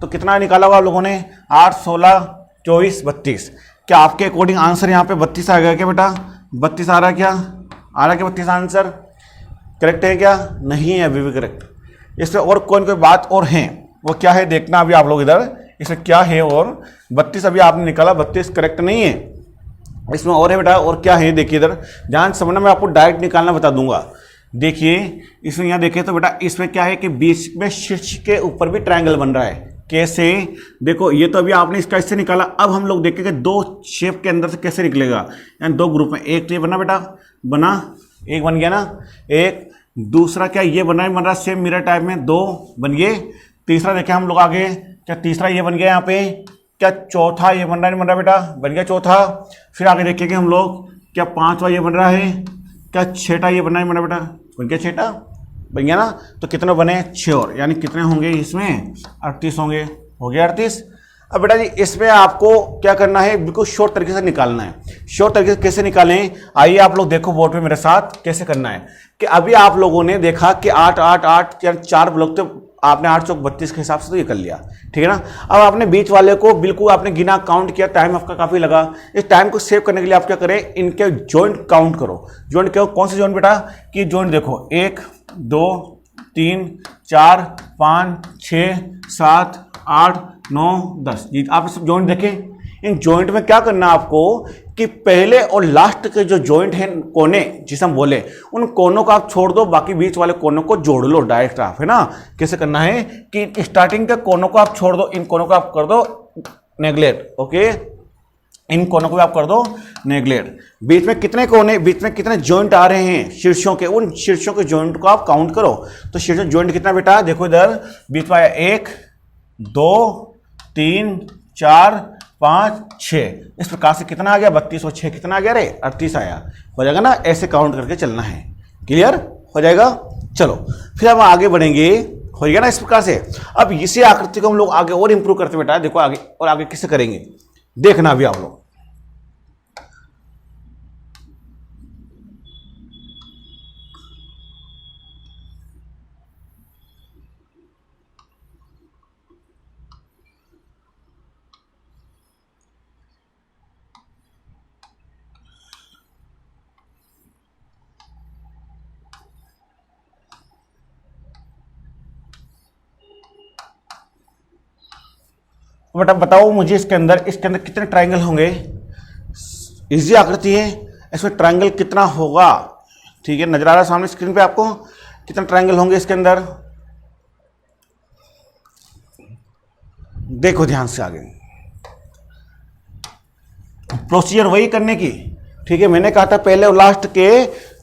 तो कितना निकाला होगा आप लोगों ने, 8, 16, 24, 32। क्या आपके अकॉर्डिंग आंसर यहाँ पे 32 आ गया क्या बेटा, 32 आ रहा है क्या, आ रहा है क्या 32 आंसर करेक्ट है क्या, नहीं है अभी भी करेक्ट। इसमें और कोई बात और है, वो क्या है देखना अभी आप लोग इधर, इसमें क्या है। और 32 अभी आपने निकाला, 32 करेक्ट नहीं है, इसमें और है बेटा। और क्या है देखिए इधर, ध्यान समझना, मैं आपको डायरेक्ट निकालना बता दूंगा। देखिए इसमें यहाँ देखिए तो बेटा, इसमें क्या है कि बीच में शीर्ष के ऊपर भी ट्रायंगल बन रहा है। कैसे, देखो ये तो अभी आपने इसका इससे निकाला, अब हम लोग देखेंगे दो शेप के अंदर से कैसे निकलेगा। यानी दो ग्रुप में, एक तो ये बना बेटा, बना, एक बन गया ना, एक दूसरा क्या ये बन रहा है सेम मिरर टाइप में, 2 बन गए। तीसरा देखें हम लोग आगे, क्या तीसरा ये बन गया यहाँ पे, क्या चौथा ये बन रहा है, नहीं बन रहा बेटा, बन गया चौथा। फिर आगे देखेंगे हम लोग, क्या 5वां ये बन रहा है, क्या 6ठा ये बन रहा है, बन रहा बेटा, बन गया 6ठा, बन गया ना। तो कितने बने, 6 और, यानी कितने होंगे इसमें, 38 होंगे, हो गया 38। अब बेटा जी इसमें आपको क्या करना है, बिल्कुल शॉर्ट तरीके से निकालना है। शॉर्ट तरीके से कैसे निकालें, आइए आप लोग देखो बोर्ड पे मेरे साथ कैसे करना है। कि अभी आप लोगों ने देखा कि 8, 8, 8 यानी 4 ब्लॉक, तो आपने 8 चौक 32 के हिसाब से तो ये कर लिया, ठीक है ना। अब आपने बीच वाले को बिल्कुल आपने गिना, काउंट किया, टाइम आपका काफी लगा। इस टाइम को सेव करने के लिए आप क्या करें, इनके जॉइंट काउंट करो। जॉइंट क्या, कौन से जॉइंट बेटा, कि जॉइंट देखो 1, 2, 3, 4, 5, 6, 7, 8, 9, 10 जी। आप सब जॉइंट देखें, इन जॉइंट में क्या करना आपको कि पहले और लास्ट के जो जॉइंट हैं, कोने जिसे हम बोले, उन कोनों को आप छोड़ दो, बाकी बीच वाले कोनों को जोड़ लो डायरेक्ट आप, है ना। कैसे करना है कि स्टार्टिंग के कोनों को आप छोड़ दो, इन कोनों को आप कर दो नेग्लेक्ट, ओके, इन कोनों को आप कर दो नेग्लेक्ट। बीच में कितने कोने, बीच में कितने जॉइंट आ रहे हैं शीर्षों के, उन शीर्षों के जॉइंट को आप काउंट करो। तो शीर्ष जॉइंट कितना बेटा, देखो इधर बीच में 1, 2, 3 4 5 6, इस प्रकार से कितना आ गया 32 और 6 कितना आ गया रे 38 आया। हो जाएगा ना, ऐसे काउंट करके चलना है। क्लियर हो जाएगा। चलो फिर हम आगे बढ़ेंगे, हो गया ना इस प्रकार से। अब इसी आकृति को हम लोग आगे और इंप्रूव करते बेटा, देखो आगे और आगे किससे करेंगे देखना भी आप लोग। बेटा बताओ मुझे इसके अंदर कितने ट्रायंगल होंगे। इजी आकृति है, इसमें ट्रायंगल कितना होगा। ठीक है, नजर आ रहा है सामने स्क्रीन पे आपको कितने ट्रायंगल होंगे इसके अंदर। देखो ध्यान से आगे प्रोसीजर वही करने की। ठीक है, मैंने कहा था पहले और लास्ट के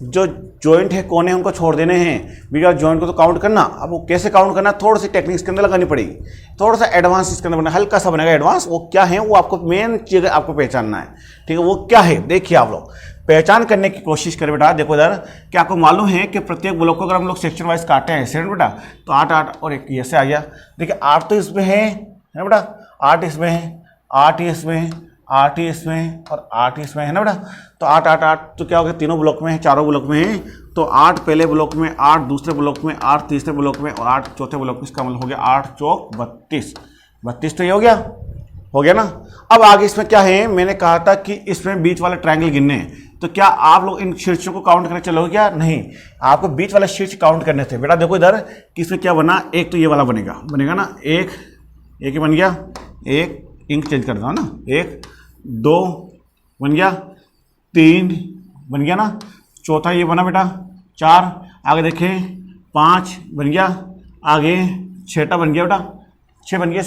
जो जॉइंट है कोने उनको छोड़ देने हैं, बिना जॉइंट को तो काउंट करना। अब वो कैसे काउंट करना, थोड़ी सी टेक्निक्स के अंदर लगानी पड़ेगी, थोड़ा सा एडवांस इसके अंदर बना, हल्का सा बनेगा एडवांस। वो क्या है, वो आपको मेन चीज आपको पहचानना है। ठीक है, वो क्या है देखिए आप लोग पहचान करने की कोशिश करें बेटा। देखो इधर क्या आपको मालूम है कि प्रत्येक ब्लॉक को अगर हम लोग सेक्शन वाइज काटे हैं सेकंड बेटा, तो 8 8 और एक ये से आ गया। देखिए 8 तो इसमें है ना बेटा, 8 इसमें है, 8 ही इसमें है, 8 ही इसमें और 8 ही इसमें है ना बेटा। तो 8 8 8 तो क्या हो गया, तीनों ब्लॉक में है, चारों ब्लॉक में है। तो 8 पहले ब्लॉक में, 8 दूसरे ब्लॉक में, 8 तीसरे ब्लॉक में और 8 चौथे ब्लॉक में। इसका मतलब हो गया 8 चौक 32, 32 तो ये हो गया ना। अब आगे इसमें क्या है, मैंने कहा था कि इसमें बीच वाले ट्रायंगल गिनने हैं। तो क्या आप लोग इन शीर्षों को काउंट करने चलोगे क्या, नहीं, आपको बीच वाले शीर्ष काउंट करने थे बेटा। देखो इधर कि इसमें क्या बना, एक तो ये वाला बनेगा ना, एक ही बन गया, एक इंक चेंज कर दो ना, 1 2 बन गया, 3 बन गया ना, चौथा ये बना बेटा 4, आगे देखें 5 बन गया, आगे 6 बन गया बेटा, 6 बन गया।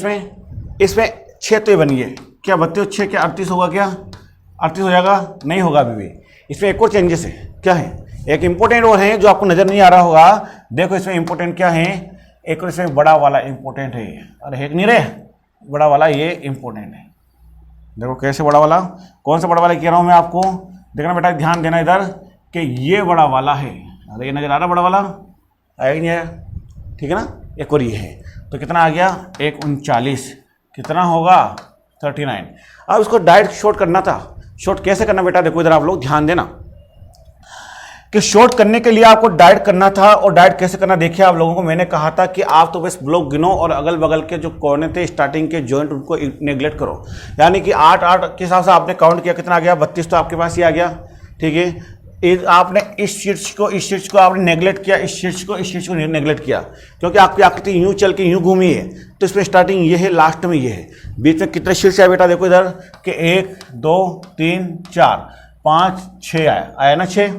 इसमें 6 तो ये बन गए, क्या 32 6 क्या 38 होगा, क्या 38 हो जाएगा, नहीं होगा अभी भी। इसमें एक और चेंजेस है, क्या है, एक इंपॉर्टेंट और है जो आपको नजर नहीं आ रहा होगा। देखो इसमें इंपॉर्टेंट क्या है, एक और इसमें बड़ा वाला इंपॉर्टेंट है। अरे एक नहीं रहे, बड़ा वाला ये इंपॉर्टेंट है। देखो कैसे बड़ा वाला, कौन सा बड़ा वाला कह रहा हूं मैं आपको, देखना बेटा ध्यान देना इधर कि ये बड़ा वाला है। अरे ये नजर आ रहा बड़ा वाला, आया नहीं आया, ठीक है ना। एक और ये है, तो कितना आ गया 1 39, कितना होगा 39। अब इसको डायरेक्ट शॉर्ट करना था, शॉर्ट कैसे करना बेटा, देखो इधर आप लोग ध्यान देना कि शॉर्ट करने के लिए आपको डायरेक्ट करना था। और डायरेक्ट कैसे करना देखिए आप लोगों को, मैंने कहा था कि आप तो बस ब्लॉक गिनो और अगल बगल के जो कोने थे स्टार्टिंग के जॉइंट उनको नेग्लेक्ट करो। यानी कि 8 8 के हिसाब से आपने काउंट किया, कितना आ गया 32, तो आपके पास ही आ गया। ठीक है, आपने इस शीर्ष को आपने नेग्लेक्ट किया, इस शीर्ष को नेग्लेक्ट किया, क्योंकि आपकी आकृति यूं चल के यूं घूमी है। तो इसमें स्टार्टिंग ये है, लास्ट में ये है, बीच में कितने शीर्ष आए बेटा, देखो इधर कि 1 2 3 4 5 6 आया ना, 6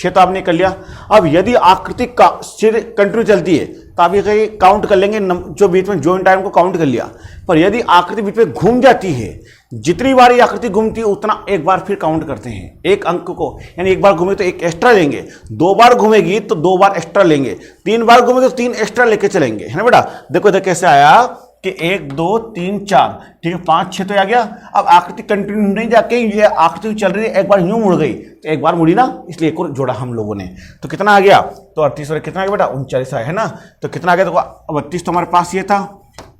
तो आपने कर लिया। अब यदि आकृति का सिर कंटिन्यू चलती है तो आप ये काउंट कर लेंगे, जो बीच में जॉइंट आए उनको काउंट कर लिया। पर यदि आकृति बीच में घूम जाती है, जितनी बार ये आकृति घूमती है उतना एक बार फिर काउंट करते हैं एक अंक को, यानी एक बार घूमे तो एक एक्स्ट्रा लेंगे, 2 बार घूमेगी तो 2 बार एक्स्ट्रा लेंगे, 3 बार घूमेगी तो 3 एक्स्ट्रा लेके चलेंगे, है ना बेटा। देखो इधर कैसे आया कि 1 2 3 4, ठीक है 5 6 तो आ गया। अब आकृति कंटिन्यू नहीं जाके ये आकृति चल रही है, एक बार यूं मुड़ गई तो एक बार मुड़ी ना, इसलिए एक और जोड़ा हम लोगों ने। तो कितना आ गया, तो 38 और कितना आ गया बेटा 39 है ना। तो कितना आ गया, तो 32 तो हमारे पास ये था।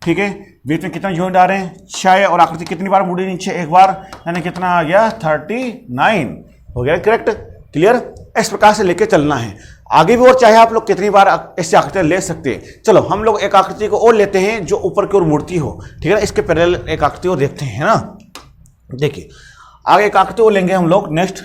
ठीक है, बीच में कितना जॉइंट आ रहे हैं 6, और आकृति कितनी बार मुड़ी नीचे, एक बार, यानी कितना आ गया 39 हो गया। Correct, clear. इस प्रकार से लेके चलना है आगे भी, और चाहे आप लोग कितनी बार ऐसी आकृतियां ले सकते हैं। चलो हम लोग एक आकृति को और लेते हैं जो ऊपर की ओर मुड़ती हो, ठीक है ना। इसके पैरेलल एक आकृति और देखते हैं ना। देखिए आगे एक आकृति और लेंगे हम लोग नेक्स्ट।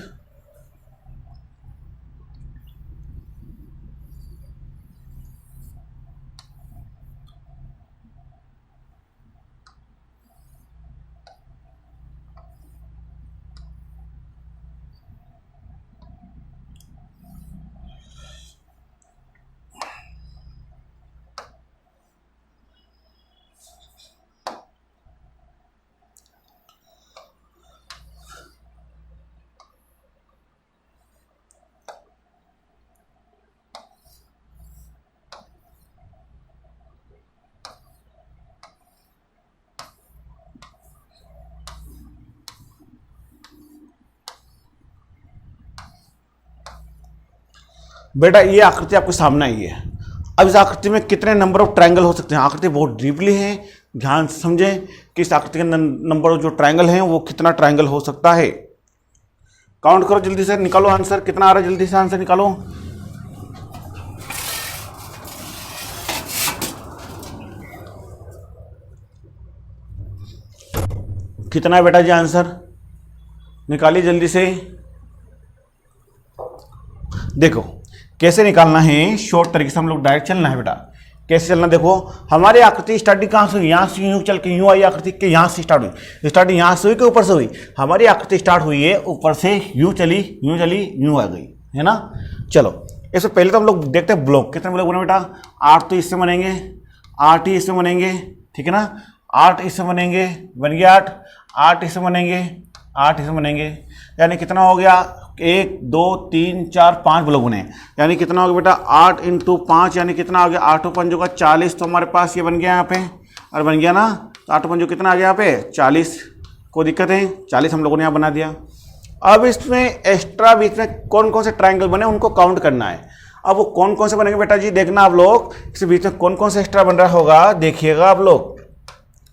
बेटा ये आकृति आपके सामने आई है। अब इस आकृति में कितने नंबर ऑफ ट्रायंगल हो सकते हैं? आकृति बहुत डीपली है, ध्यान से समझें कि इस आकृति के नंबर जो ट्रायंगल हैं वो कितना ट्रायंगल हो सकता है। काउंट करो जल्दी से, निकालो आंसर कितना आ रहा है, जल्दी से आंसर निकालो। कितना है बेटा जी आंसर? निकालिए जल्दी से। देखो कैसे निकालना है, शॉर्ट तरीके से हम लोग डायरेक्ट चलना है बेटा। कैसे चलना, देखो हमारी आकृति स्टार्टिंग कहाँ से हुई? यहाँ से यूँ चल के यूँ आई आकृति के, यहाँ से स्टार्ट हुई। स्टार्टिंग यहाँ से हुई कि ऊपर से हुई? हमारी आकृति स्टार्ट हुई है ऊपर से, यूँ चली यूँ चली यूँ आ गई, है ना। चलो इससे पहले तो हम लोग देखते हैं ब्लॉक। कितने ब्लॉक बने बेटा? 8 तो इससे बनेंगे, 8 ही इससे बनेंगे, ठीक है ना। 8 इससे बनेंगे, बन गया 8। 8 इससे बनेंगे, 8 इससे बनेंगे, यानी कितना हो गया? 1 2 3 4 5 ब्लॉक बने, यानी कितना हो गया बेटा? 8 × 5 यानी कितना आ गया? 8 × 5 होगा 40। तो हमारे पास ये बन गया यहाँ पे, और बन गया ना। तो 8 × 5 कितना आ गया यहाँ पे? 40। कोई दिक्कत है? 40 हम लोगों ने यहाँ बना दिया। अब इसमें एक्स्ट्रा बीच में कौन कौन से ट्राइंगल बने उनको काउंट करना है। अब वो कौन कौन से बनेंगे बेटा जी, देखना आप लोग। इस बीच में कौन कौन से एक्स्ट्रा बन रहा होगा देखिएगा आप लोग।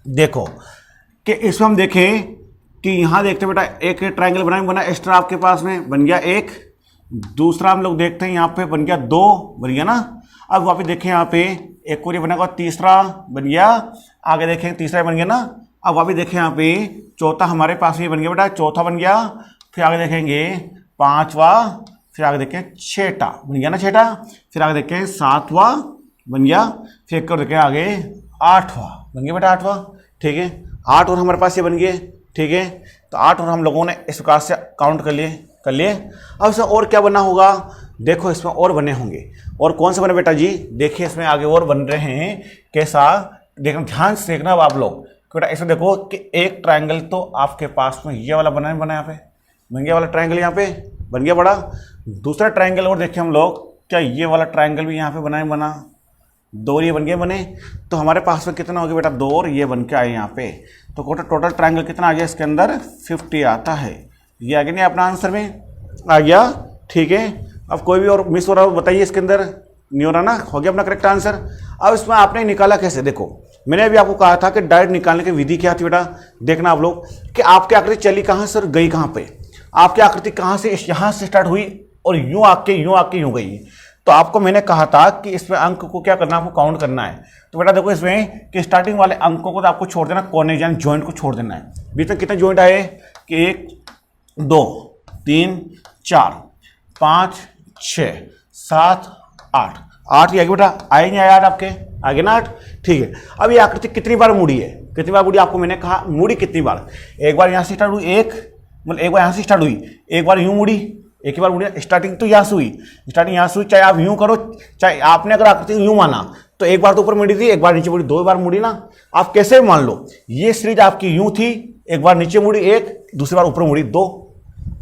देखो कि इसमें हम देखें कि यहाँ देखते हैं बेटा, एक ट्राइंगल बना एक्स्ट्रा आपके पास में, बन गया 1। दूसरा हम लोग देखते हैं यहाँ पे बन गया 2, बन गया ना। अब वहाँ पे देखें यहाँ पे एक और ये बना हुआ, तीसरा बन गया। आगे देखें तीसरा बन गया ना। अब वहाँ पे देखें यहाँ पे चौथा हमारे पास ये बन गया बेटा, चौथा बन गया। फिर आगे देखेंगे 5वां, फिर आगे देखें 6ठा बन गया ना, 6ठा। फिर आगे देखें 7वां बन गया। फिर एक और देखें आगे 8वां बन गया बेटा, 8वां, ठीक है। 8 और हमारे पास ये बन गए, ठीक है। तो 8 और हम लोगों ने इस प्रकार से काउंट कर लिए। अब इसमें और क्या बना होगा? देखो इसमें और बने होंगे। और कौन से बने बेटा जी? देखिए इसमें आगे और बन रहे हैं। कैसा? देखना, ध्यान से देखना अब आप लोग। बेटा इसमें देखो कि एक ट्राइंगल तो आपके पास में ये वाला बना यहाँ पे, बन गया वाला ट्राइंगल, यहाँ पे बन गया बड़ा। दूसरा ट्राइंगल और देखें हम लोग, क्या ये वाला ट्राइंगल भी यहाँ पे बना 2 और ये बने। तो हमारे पास में कितना हो गया बेटा? 2 और ये बन के आए यहाँ पे। तो टोटल ट्राइंगल कितना आ गया इसके अंदर? 50 आता है। ये आ गया नहीं अपना आंसर में? आ गया, ठीक है। अब कोई भी और मिस हो रहा हो बताइए, इसके अंदर नहीं हो रहा ना? हो गया अपना करेक्ट आंसर। अब इसमें आपने निकाला कैसे? देखो मैंने अभी आपको कहा था कि डायरेक्ट निकालने की विधि क्या थी बेटा। देखना आप लोग कि आपकी आकृति चली कहाँ से और गई कहाँ पे। आपकी आकृति कहाँ से, यहाँ से स्टार्ट हुई और यूँ आके यूँ गई। तो आपको मैंने कहा था कि इसमें अंक को क्या करना है, आपको काउंट करना है। तो बेटा देखो इसमें कि स्टार्टिंग वाले अंकों को तो आपको छोड़ देना, कोने यानी जॉइंट को छोड़ देना है। बीच में कितने जॉइंट आए कि 1 2 3 4 5 6 7 8 8 ही आगे बेटा, आए नहीं आया 8 आपके? आगे ना 8, ठीक है। अब ये आकृति कितनी बार मुड़ी है? कितनी बार मुड़ी आपको मैंने कहा, मुड़ी कितनी बार? एक बार यहाँ से स्टार्ट हुई, एक बार यहाँ से स्टार्ट हुई, एक बार यूँ मुड़ी, एक ही बार मुड़ी। स्टार्टिंग तो यहाँ से हुई, स्टार्टिंग यहाँ से हुई, चाहे आप यूँ करो चाहे आपने अगर आकृति यूँ माना तो एक बार तो ऊपर मुड़ी थी, एक बार नीचे मुड़ी, 2 बार मुड़ी ना। आप कैसे मान लो, ये सीरीज आपकी यूँ थी, एक बार नीचे मुड़ी 1, दूसरी बार ऊपर मुड़ी 2।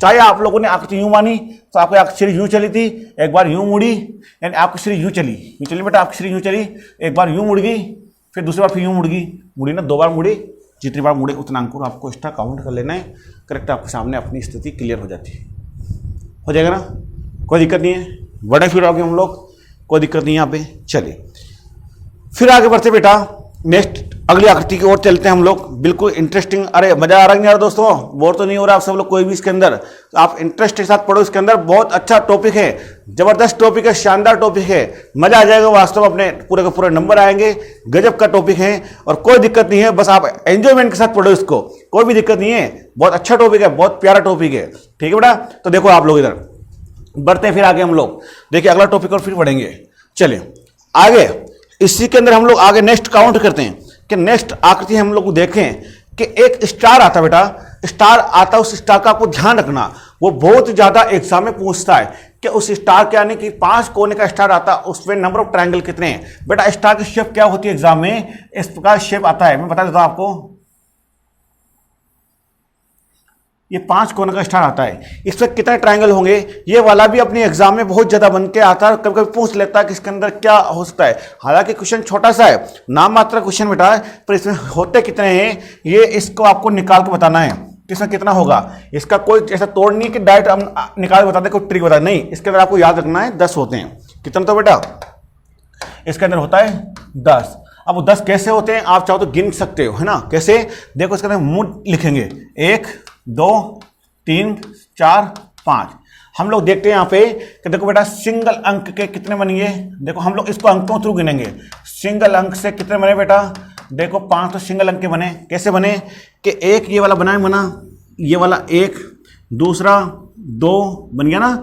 चाहे आप लोगों ने आकृति यूँ मानी तो आपकी सीरीज यूँ चली थी, एक बार यूँ मुड़ी, यानी आपकी सीरीज यूँ चली बेटा, आपकी सीरीज यूँ चली, एक बार यूँ मुड़ गई, फिर दूसरी बार फिर यूँ मुड़ी ना, 2 बार मुड़ी। जितनी बार मुड़े उतना अंक आपको एक्स्ट्रा काउंट कर लेना है। करेक्ट आपके सामने अपनी स्थिति क्लियर हो जाती है, हो जाएगा ना, कोई दिक्कत नहीं है। बड़े फिर आओगे हम लोग, कोई दिक्कत नहीं है यहाँ पे। चलिए फिर आगे बढ़ते बेटा, नेक्स्ट अगली आकृति की ओर चलते हैं हम लोग। बिल्कुल इंटरेस्टिंग, अरे मजा आ रहा है यार दोस्तों, बोर तो नहीं हो रहा आप सब लोग कोई भी इसके अंदर? आप इंटरेस्ट के साथ पढ़ो इसके अंदर, बहुत अच्छा टॉपिक है, जबरदस्त टॉपिक है, शानदार टॉपिक है, मजा आ जाएगा वास्तव में। अपने पूरे के पूरे नंबर आएंगे, गजब का टॉपिक है और कोई दिक्कत नहीं है। बस आप एंजॉयमेंट के साथ पढ़ो इसको, कोई भी दिक्कत नहीं है। बहुत अच्छा टॉपिक है, बहुत प्यारा टॉपिक है, ठीक है बेटा। तो देखो आप लोग इधर बढ़ते हैं फिर आगे हम लोग, देखिए अगला टॉपिक और फिर पढ़ेंगे। चलिए आगे, इसी के अंदर हम लोग आगे नेक्स्ट काउंट करते हैं कि नेक्स्ट आकृति हम लोग देखें कि एक स्टार आता बेटा, स्टार आता, उस स्टार का आपको ध्यान रखना, वो बहुत ज्यादा एग्जाम में पूछता है कि उस स्टार के यानी कि 5 कोने का स्टार आता, उसमें नंबर ऑफ ट्रायंगल कितने हैं। बेटा स्टार की शेप क्या होती है एग्जाम में, इस प्रकार शेप आता है, मैं बता देता हूं आपको। ये 5 कोने का स्टार आता है, इसमें कितने ट्रायंगल होंगे, ये वाला भी अपने एग्जाम में बहुत ज्यादा बन के आता है। कभी कभी पूछ लेता है कि इसके अंदर क्या हो सकता है। हालांकि क्वेश्चन छोटा सा है, नाम मात्र क्वेश्चन बेटा है, पर इसमें होते कितने हैं ये इसको आपको निकाल के बताना है। तो इसमें कितना होगा, इसका कोई ऐसा तोड़ नहीं है कि डायरेक्ट हम निकाल बता दें, कोई ट्रिक बता, नहीं, इसके अंदर आपको याद रखना है 10 होते हैं। कितना तो बेटा इसके अंदर होता है 10। अब वो 10 कैसे होते हैं, आप चाहो तो गिन सकते हो, है ना, कैसे, देखो इसके अंदर मूड लिखेंगे 1 2 3 4 5। हम लोग देखते हैं यहाँ पे कि देखो बेटा सिंगल अंक के कितने बनेंगे, देखो हम लोग इसको अंकों थ्रू गिनेंगे। सिंगल अंक से कितने बने बेटा, देखो 5 तो सिंगल अंक के बने। कैसे बने कि एक ये वाला बना, ये वाला 1, दूसरा 2 बन गया ना,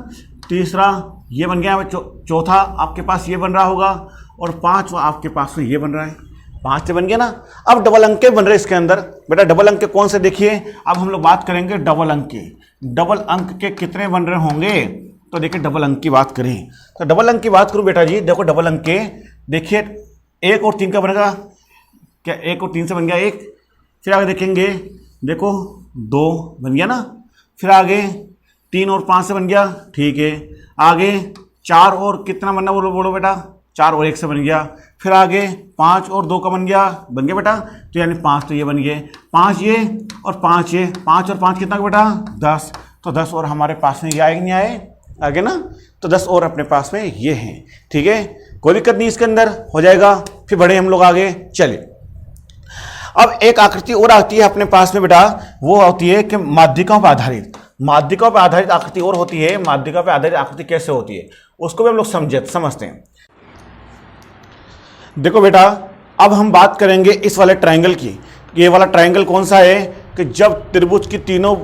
तीसरा ये बन गया, चौथा आपके पास ये बन रहा होगा, और 5 आपके पास में ये बन रहा है। 5 से बन गया ना। अब डबल अंक के बन रहे इसके अंदर, बेटा डबल अंक के कौन से देखिए, अब हम लोग बात करेंगे डबल अंक के। डबल अंक के कितने बन रहे होंगे, तो देखिए डबल अंक की बात करें, तो डबल अंक की बात करूं बेटा जी, देखो डबल अंक के देखिए 1 और 3 का बनेगा क्या, 1 और 3 से बन गया 1, फिर आगे देखेंगे देखो 2 बन गया ना, फिर आगे 3 और 5 से बन गया, ठीक है, आगे 4 और कितना बनना बोलो बेटा, 4 और 1 से बन गया, फिर आगे 5 और 2 का बन गया बेटा, तो यानी 5 तो ये बन गए, 5 ये और 5 ये, 5 और 5 कितना बेटा 10, तो 10 और हमारे पास में ये आएगा नहीं आए आगे ना, तो 10 और अपने पास में ये हैं, ठीक है, कोई दिक्कत नहीं, इसके अंदर हो जाएगा। फिर बढ़े हम लोग आगे, चलिए अब एक आकृति और आती है अपने पास में बेटा, वो होती है कि माध्यिकाओं पर आधारित। माध्यिकाओं पर आधारित आकृति और होती है, माध्यिका पर आधारित आकृति कैसे होती है उसको भी हम लोग समझते हैं। देखो बेटा अब हम बात करेंगे इस वाले ट्रायंगल की। ये वाला ट्रायंगल कौन सा है कि जब त्रिभुज की तीनों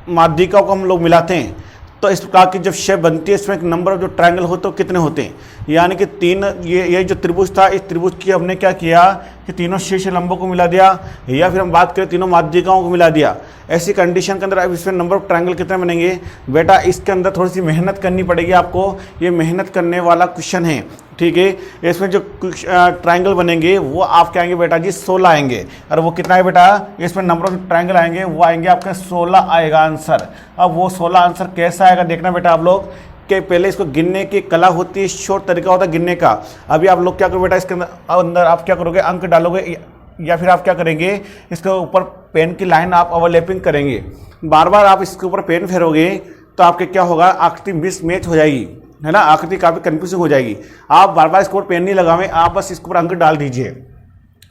माध्यिकाओं को हम लोग मिलाते हैं तो इस प्रकार की जब शेप बनती है, इसमें एक नंबर ऑफ जो ट्रायंगल होते हैं कितने होते हैं, यानी कि 3, ये जो त्रिभुज था, इस त्रिभुज की हमने क्या किया कि तीनों शीर्ष लंबों को मिला दिया, या फिर हम बात करें तीनों माध्यिकाओं को मिला दिया। ऐसी कंडीशन के अंदर अब इसमें नंबर ऑफ ट्रायंगल कितने बनेंगे बेटा, इसके अंदर थोड़ी सी मेहनत करनी पड़ेगी आपको, ये मेहनत करने वाला क्वेश्चन है, ठीक है। इसमें जो ट्रायंगल बनेंगे वो आपके आएंगे बेटा जी 16 आएंगे, और वो कितना है बेटा, इसमें नंबर ऑफ ट्रायंगल आएंगे वो आएंगे आपके 16 आएगा आंसर। अब वो 16 आंसर कैसा आएगा देखना बेटा आप लोग, कि पहले इसको गिनने की कला होती है, शॉर्ट तरीका होता है गिनने का। अभी आप लोग क्या करोगे बेटा, इसके अंदर आप क्या करोगे, अंक डालोगे, या फिर आप क्या करेंगे, इसके ऊपर पेन की लाइन आप ओवरलैपिंग करेंगे, बार बार आप इसके ऊपर पेन फेरोगे तो आपके क्या होगा, आकृति मिसमैच हो जाएगी, है ना, आकृति काफ़ी कंफ्यूजिंग हो जाएगी। आप बार बार इसके ऊपर पेन नहीं लगावे, आप बस इसके ऊपर अंक डाल दीजिए।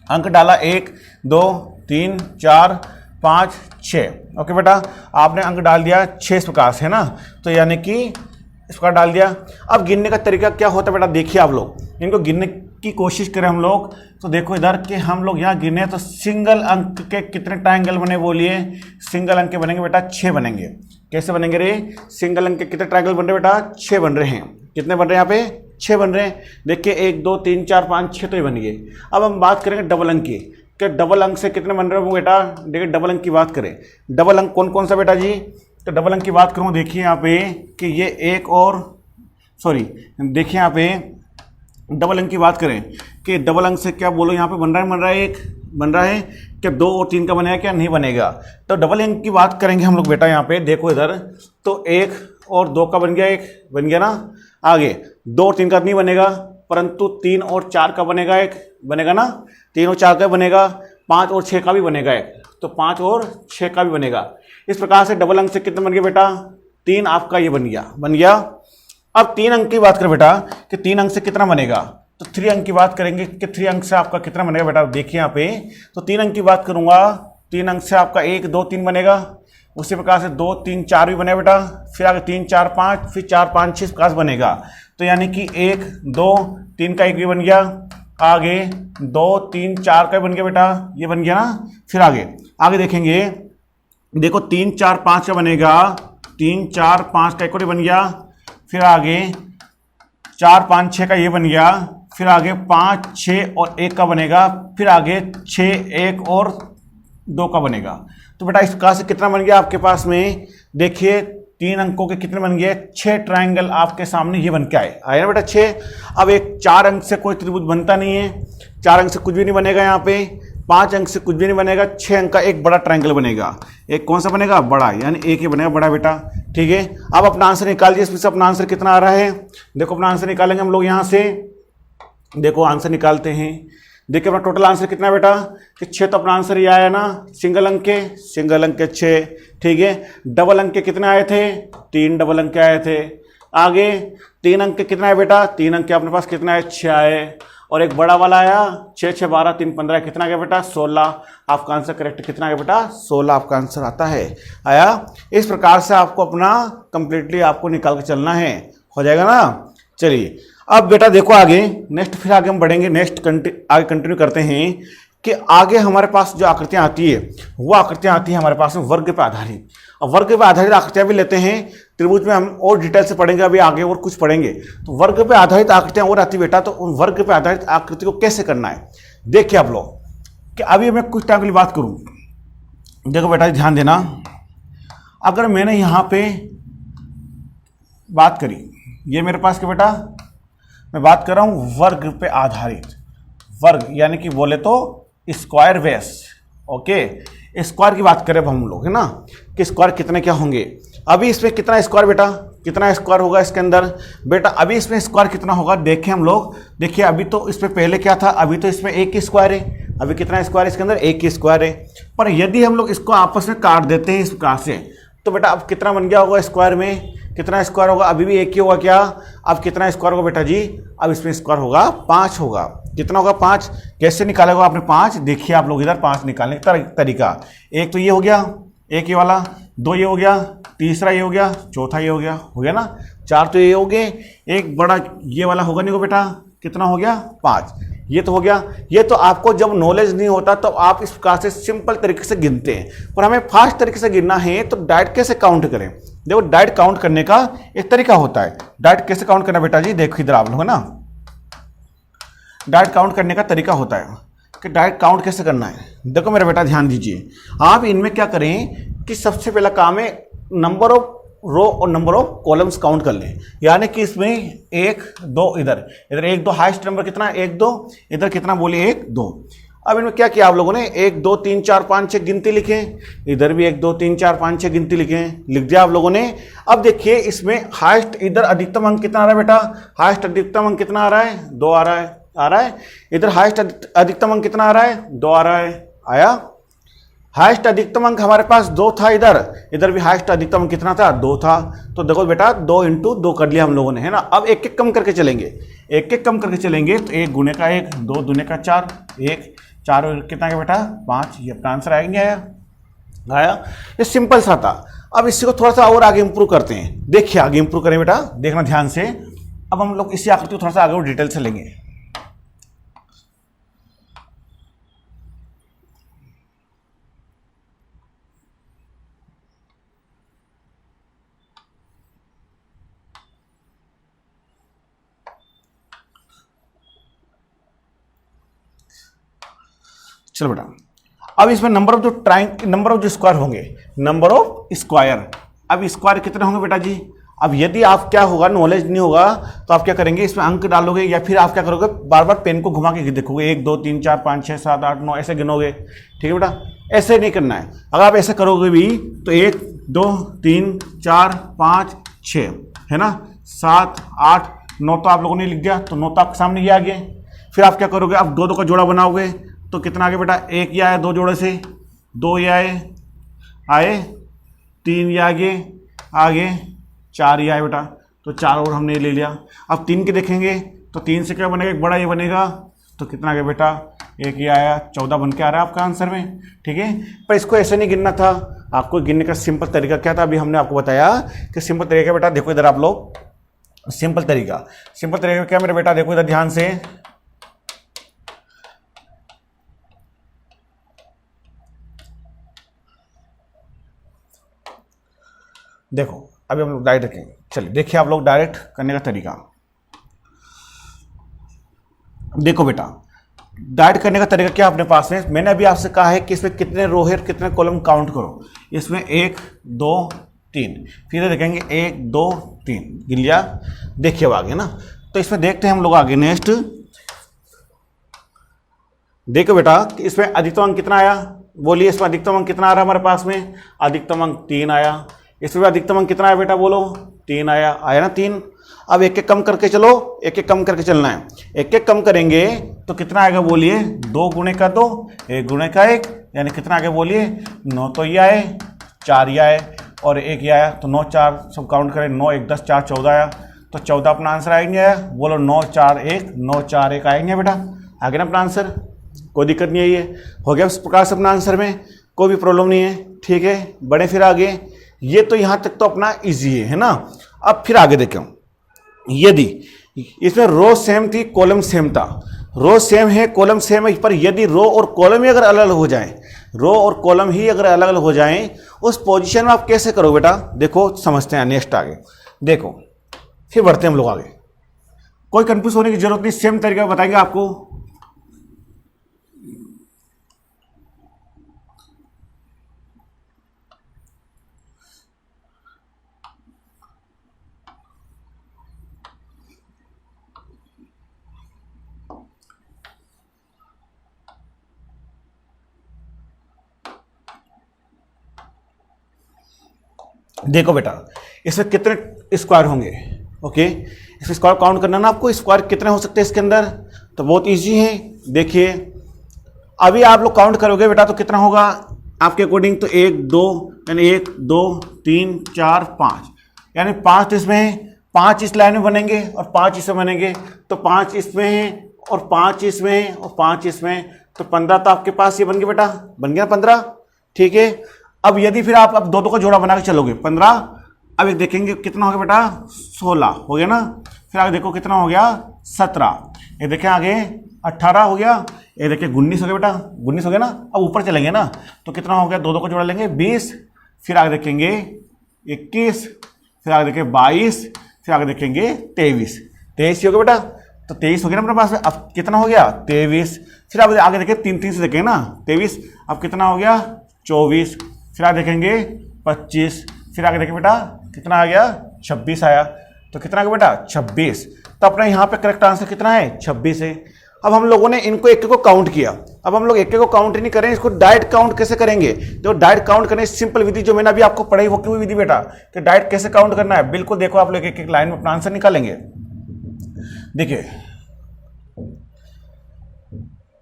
अंक डाला 1 2 3 4 5 6, ओके बेटा, आपने अंक डाल दिया 6 प्रकार से, है ना, तो यानी कि इस प्रकार डाल दिया। अब गिनने का तरीका क्या होता है बेटा, देखिए आप लोग इनको गिनने की कोशिश करें हम लोग, तो देखो इधर के हम लोग यहाँ गिने तो सिंगल अंक के कितने ट्रायंगल बने बोलिए, सिंगल अंक के बनेंगे बेटा 6 बनेंगे। कैसे बनेंगे रे, सिंगल अंक के कितने ट्रायंगल बन रहे बेटा, 6 बन रहे हैं। कितने बन रहे हैं यहाँ पे, 6 बन रहे हैं। देखिए 1 2 3 4 5 6 तो ये बन गए। अब हम बात करेंगे डबल अंक की, कि डबल अंक से कितने बन रहे हो बेटा, देखिए डबल अंक की बात करें, डबल अंक कौन कौन सा बेटा जी, तो डबल अंक की बात करूँ, देखिए यहाँ पे कि ये एक और देखिए यहाँ पे डबल अंक की बात करें कि डबल अंक से क्या बोलो, यहाँ पे बन रहा है एक बन रहा है, क्या 2 और 3 का बनेगा क्या, नहीं बनेगा। तो डबल अंक की बात करेंगे हम लोग बेटा, यहाँ पे देखो इधर, तो 1 और 2 का बन गया, एक बन गया ना, आगे 2 और 3 का नहीं बनेगा, परंतु 3 और 4 का बनेगा, एक बनेगा ना, 3 और 4 का बनेगा, 5 और 6 का भी बनेगा एक, तो 5 और 6 का भी बनेगा। इस प्रकार से डबल अंक से कितने बन गए बेटा, 3 आपका ये बन गया। अब 3 अंक की बात करें बेटा कि 3 अंक से कितना बनेगा, तो 3 अंक की बात करेंगे कि 3 अंक से आपका कितना बनेगा बेटा, देखिए यहाँ पे, तो 3 अंक की बात करूंगा, 3 अंक से आपका 1 2 3 बनेगा, उसी प्रकार से 2 3 4 भी बनेगा बेटा, फिर आगे 3 4 5, फिर 4 5 6 प्रकार से बनेगा। तो यानी कि 1 2 3 का 1 भी बन गया, आगे 2 3 4 का बन गया बेटा, ये बन गया ना। फिर आगे देखेंगे, देखो 3 4 5 का बनेगा, 3 4 5 का एक और बन गया, फिर आगे 4 5 6 का ये बन गया, फिर आगे 5 6 और 1 का बनेगा, फिर आगे 6 1 और 2 का बनेगा। तो बेटा इस प्रकार से कितना बन गया आपके पास में, देखिए 3 अंकों के कितने बन गए, 6 ट्रायंगल आपके सामने ये बन के आए ना बेटा 6। अब एक 4 अंक से कोई त्रिभुज बनता नहीं है, 4 अंक से कुछ भी नहीं बनेगा, यहाँ पे 5 अंक से कुछ भी नहीं बनेगा, 6 अंक का एक बड़ा ट्रायंगल बनेगा। एक कौन सा बनेगा, बड़ा, यानी एक ही बनेगा बड़ा बेटा, ठीक है। अब अपना आंसर निकाल दिए, इसमें से अपना आंसर कितना आ रहा है, देखो अपना आंसर निकालेंगे हम लोग यहाँ से, देखो आंसर निकालते हैं, देखिए अपना टोटल आंसर कितना है बेटा कि 6, तो अपना आंसर ये आया ना, सिंगल अंक के 6। ठीक है, डबल अंक के कितने आए थे, 3 डबल अंक के आए थे। आगे 3 अंक के कितना है बेटा, 3 अंक के अपने पास कितना है, 6 आए। और एक बड़ा वाला आया 6 6 12 3 15, कितना आ गया बेटा, 16। आपका आंसर करेक्ट कितना आ गया बेटा, 16 आपका आंसर आता है, आया। इस प्रकार से आपको अपना कंप्लीटली आपको निकाल के चलना है, हो जाएगा ना। चलिए अब बेटा देखो आगे नेक्स्ट, फिर आगे हम बढ़ेंगे, नेक्स्ट आगे कंटिन्यू करते हैं कि आगे हमारे पास जो आकृतियां आती है वो आकृतियां आती है हमारे पास में वर्ग पे आधारित। अब वर्ग पे आधारित आकृतियां भी लेते हैं, त्रिभुज में हम और डिटेल से पढ़ेंगे, अभी आगे और कुछ पढ़ेंगे। तो वर्ग पे आधारित आकृतियां और आती बेटा, तो उन वर्ग पे आधारित आकृति को कैसे करना है देखिए आप लोग, कि अभी मैं कुछ टाइम के लिए बात करूं। देखो बेटा ध्यान देना, अगर मैंने यहां पे बात करी, ये मेरे पास क्या बेटा, मैं बात कर रहा हूं वर्ग पे आधारित, वर्ग यानी कि बोले तो स्क्वायर बेस। ओके, स्क्वायर की बात करें अब हम लोग, है ना, कि स्क्वायर कितने क्या होंगे। अभी इसमें कितना स्क्वायर बेटा, कितना स्क्वायर होगा इसके अंदर बेटा, अभी इसमें स्क्वायर कितना होगा देखें हम लोग। देखिए अभी तो इसमें पहले क्या था, अभी तो इसमें एक ही स्क्वायर है, अभी कितना स्क्वायर इसके अंदर, एक ही स्क्वायर है। पर यदि हम लोग इसको आपस में काट देते हैं इस प्रकार से, तो बेटा अब कितना बन गया होगा स्क्वायर में, कितना स्क्वायर होगा, अभी भी एक ही होगा क्या, अब कितना स्क्वायर होगा बेटा जी, अब इसमें स्क्वायर होगा 5 होगा। कितना होगा 5, कैसे निकालेगा आपने 5, देखिए आप लोग इधर 5 निकालने का तरीका, एक तो ये हो गया, एक ये वाला, 2 ये हो गया, तीसरा ये हो गया, चौथा ये हो गया ना, 4 तो ये हो गए, एक बड़ा ये वाला होगा नहीं को बेटा, कितना हो गया 5, ये तो हो गया। ये तो आपको जब नॉलेज नहीं होता तो आप इस प्रकार से सिंपल तरीके से गिनते हैं, पर हमें फास्ट तरीके से गिनना है तो डायरेक्ट कैसे काउंट करें। देखो डायरेक्ट काउंट करने का एक तरीका होता है, डायरेक्ट कैसे काउंट करना बेटा जी, देखो इधर आप लोग है ना, डायरेक्ट काउंट करने का तरीका होता है कि डायरेक्ट काउंट कैसे करना है। देखो मेरा बेटा ध्यान दीजिए, आप इनमें क्या करें कि सबसे पहला काम है नंबर ऑफ रो और नंबर ऑफ कॉलम्स काउंट कर लें, यानी कि इसमें 1 2 इधर 1 2 हाईएस्ट नंबर कितना 1 2, इधर कितना बोलिए 1 2। अब इनमें क्या किया आप लोगों ने, 1 2 3 4 5 6 गिनती लिखे, इधर भी 1 2 3 4 5 6 गिनती लिख दिया आप लोगों ने। अब देखिए इसमें हाईएस्ट इधर अधिकतम अंक कितना आ रहा है बेटा, हाईएस्ट अधिकतम अंक कितना आ रहा है, 2 आ रहा है। इधर हाईएस्ट अधिकतम अंक कितना आ रहा है, 2 आ रहा है, आया। हाईएस्ट अधिकतम अंक हमारे पास 2 था, इधर भी हाईएस्ट अधिकतम अंक कितना था, 2 था। तो देखो बेटा 2 × 2 कर लिया हम लोगों ने, है ना। अब एक एक कम करके चलेंगे, एक एक कम करके चलेंगे, तो 1 गुने का 1, 2 दूने का 4, 1 4 कितना है बेटा 5, ये अपना आंसर आएंगे, आया। ये सिंपल सा था। अब इसी को थोड़ा सा और आगे इंप्रूव करते हैं, देखिए आगे इंप्रूव करें बेटा, देखना ध्यान से। अब हम लोग इसी आकृति को थोड़ा सा आगे और डिटेल से लेंगे। चलो बेटा, अब इसमें नंबर ऑफ जो स्क्वायर होंगे, नंबर ऑफ स्क्वायर, अब स्क्वायर कितने होंगे बेटा जी। अब यदि आप क्या होगा, नॉलेज नहीं होगा तो आप क्या करेंगे, इसमें अंक डालोगे या फिर आप क्या करोगे, बार बार पेन को घुमा के देखोगे, 1 2 3 4 5 6 7 8 9 ऐसे गिनोगे, ठीक है बेटा। ऐसे नहीं करना है, अगर आप ऐसे करोगे भी तो 1 2 3 4 5 6 है ना, 7 8 9 तो आप लोगों ने लिख दिया, तो 9 तो आपके सामने ये आ गया। फिर आप क्या करोगे, अब 2 2 का जोड़ा बनाओगे, तो कितना आगे बेटा, 1 ये आया 2 जोड़े से, 2 ये आए 3 ये आगे 4 ये आए बेटा, तो 4 और हमने ले लिया। अब 3 के देखेंगे तो 3 से क्या बनेगा, एक बड़ा ये बनेगा, तो कितना आगे बेटा 1 ये आया, 14 बन के आ रहा है आपका आंसर में, ठीक है। पर इसको ऐसे नहीं गिनना था, आपको गिनने का सिंपल तरीका क्या था, अभी हमने आपको बताया कि सिंपल तरीका बेटा, देखो इधर आप लोग, सिंपल तरीका क्या मेरे बेटा, देखो इधर ध्यान से, देखो अभी हम लोग डायरेक्ट रखेंगे। चलिए देखिए आप लोग डायरेक्ट करने का तरीका, देखो बेटा डायरेक्ट करने का तरीका क्या अपने पास में, मैंने अभी आपसे कहा है कि इसमें कितने रो है, कितने कॉलम काउंट करो। इसमें 1 2 3, फिर देखेंगे 1 2 3 गिन लिया। देखिए अब आगे ना, तो इसमें देखते हैं हम लोग आगे नेक्स्ट। देखो बेटा इसमें अधिकतम अंक कितना आया, बोलिए इसमें अधिकतम अंक कितना आ रहा है हमारे पास में, अधिकतम अंक 3 आया। इसमें अधिकतम अंक कितना आया बेटा, बोलो 3 आया ना 3। अब एक एक कम करके चलो, एक एक कम करके चलना है। एक एक कम करेंगे तो कितना आएगा बोलिए, 2 गुणे का 2, 1 गुणे का 1, यानी कितना आगे बोलिए 9 तो ये आए, 4 ये आए और 1 ये आया, तो 9 4 सब काउंट करें, 9 1 10 4 14 आया, तो 14 अपना आंसर आया नहीं आया, बोलो 9 4 1 9 4 1 आएंगे बेटा, आ गया ना अपना आंसर, कोई दिक्कत नहीं है, ये हो गया इस प्रकार से अपना आंसर में, कोई भी प्रॉब्लम नहीं है, ठीक है। बढ़े फिर आगे, ये तो यहाँ तक तो अपना ईजी है ना। अब फिर आगे देखें, यदि इसमें रो सेम थी, कॉलम सेम था, रो सेम है, कॉलम सेम है, पर यदि रो और कॉलम ही अगर अलग अलग हो जाएं, रो और कॉलम ही अगर अलग अलग हो जाएं, उस पोजीशन में आप कैसे करो बेटा, देखो समझते हैं नेक्स्ट आगे, देखो फिर बढ़ते हैं हम लोग आगे, कोई कंफ्यूज होने की जरूरत नहीं, सेम तरीका बताएंगे आपको। देखो बेटा इसमें कितने स्क्वायर होंगे, ओके, इसमें स्क्वायर काउंट करना ना आपको, स्क्वायर कितने हो सकते हैं इसके अंदर, तो बहुत इजी है। देखिए अभी आप लोग काउंट करोगे बेटा तो कितना होगा आपके अकॉर्डिंग, तो 1 2 यानी 1 2 3 4 5, यानी 5 इसमें, 5 इस लाइन में बनेंगे और 5 इसमें बनेंगे, तो 5 इसमें और 5 इसमें और 5 इसमें, तो 15 तो आपके पास ये बन गया बेटा, बन गया 15, ठीक है। अब यदि फिर आप अब दो का जोड़ा बना के चलोगे 15, अब एक देखेंगे कितना हो गया बेटा 16 हो गया ना, फिर आगे देखो कितना हो गया 17, ये देखें आगे 18 हो गया, ये देखिए 19 हो गया बेटा, 19 हो गया ना। अब ऊपर चलेंगे ना तो कितना हो गया, दो का जोड़ा लेंगे 20, फिर आगे देखेंगे 21, फिर आगे देखेंगे 22, फिर आगे देखेंगे 23 हो गया बेटा, तो 23 हो गया ना अपने पास। अब कितना हो गया 23, फिर आप आगे देखें 3 से देखेंगे ना 23, अब कितना हो गया 24, फिर आगे देखेंगे 25, फिर आगे देखें बेटा कितना आ गया 26 आया, तो कितना आ गया बेटा 26, तो अपना यहाँ पे करेक्ट आंसर कितना है 26 है। अब हम लोगों ने इनको एक एक को काउंट किया, अब हम लोग एक एक को काउंट नहीं करें, इसको डायरेक्ट काउंट कैसे करेंगे, तो डायरेक्ट काउंट करने सिंपल विधि जो मैंने अभी आपको पढ़ाई वो क्यों विधि बेटा, कि डायरेक्ट कैसे काउंट करना है, बिल्कुल देखो आप लोग एक एक लाइन में अपना आंसर निकालेंगे। देखिए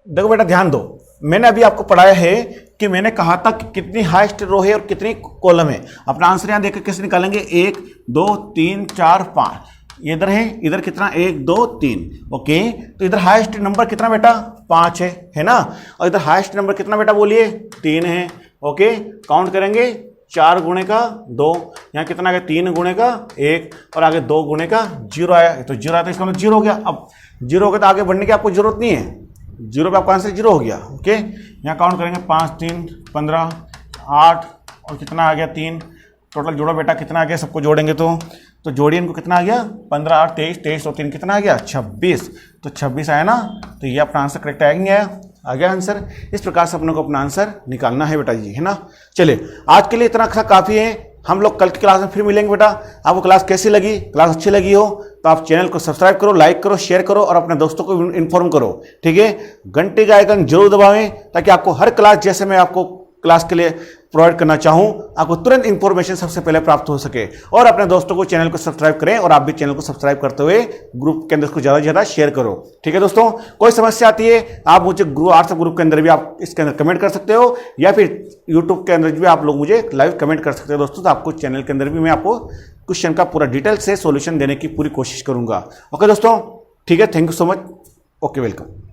देखो बेटा ध्यान दो, मैंने अभी आपको पढ़ाया है कि मैंने कहा था कि कितनी हाईएस्ट रो है और कितनी कॉलम है। अपना आंसर यहां देखकर कैसे निकालेंगे, 1 2 3 4 5, इधर है, इधर कितना 1 2 3, ओके, तो इधर हाईएस्ट नंबर कितना बेटा 5 है ना, और इधर हाईएस्ट नंबर कितना बेटा बोलिए 3 है, ओके। काउंट करेंगे 4 गुणे का 2, यहाँ कितना आ गया 3 गुणे का 1, और आगे 2 गुणे का 0 आया, तो 0 आया तो इसका मतलब 0 हो गया। अब 0 हो गया तो आगे बढ़ने की आपको जरूरत नहीं है, 0 पे आपका आंसर 0 हो गया, ओके। यहाँ काउंट करेंगे 5 3 15 8 और कितना आ गया 3, टोटल जोड़ो बेटा कितना आ गया, सबको जोड़ेंगे तो जोड़िए इनको, कितना आ गया 15 8 23 23 और 3 कितना आ गया 26, तो 26 आया ना, तो ये अपना आंसर करेक्ट आया नहीं आया, आ गया आंसर। इस प्रकार से अपने को अपना आंसर निकालना है बेटा जी, है ना। चलिए आज के लिए इतना काफ़ी है, हम लोग कल की क्लास में फिर मिलेंगे बेटा। आपको क्लास कैसी लगी, क्लास अच्छी लगी हो तो आप चैनल को सब्सक्राइब करो, लाइक करो, शेयर करो और अपने दोस्तों को इन्फॉर्म करो, ठीक है। घंटे का आइकन जरूर दबावें ताकि आपको हर क्लास जैसे मैं आपको क्लास के लिए प्रोवाइड करना चाहूं, आपको तुरंत इंफॉर्मेशन सबसे पहले प्राप्त हो सके। और अपने दोस्तों को चैनल को सब्सक्राइब करें और आप भी चैनल को सब्सक्राइब करते हुए ग्रुप के अंदर इसको ज़्यादा से ज़्यादा शेयर करो, ठीक है दोस्तों। कोई समस्या आती है आप मुझे व्हाट्सएप ग्रुप के अंदर भी आप इसके अंदर कमेंट कर सकते हो, या फिर यूट्यूब के अंदर भी आप लोग मुझे लाइव कमेंट कर सकते हो दोस्तों। तो आपको चैनल के अंदर भी मैं आपको क्वेश्चन का पूरा डिटेल से सोल्यूशन देने की पूरी कोशिश करूंगा। ओके दोस्तों, ठीक है, thank you so much, okay, welcome.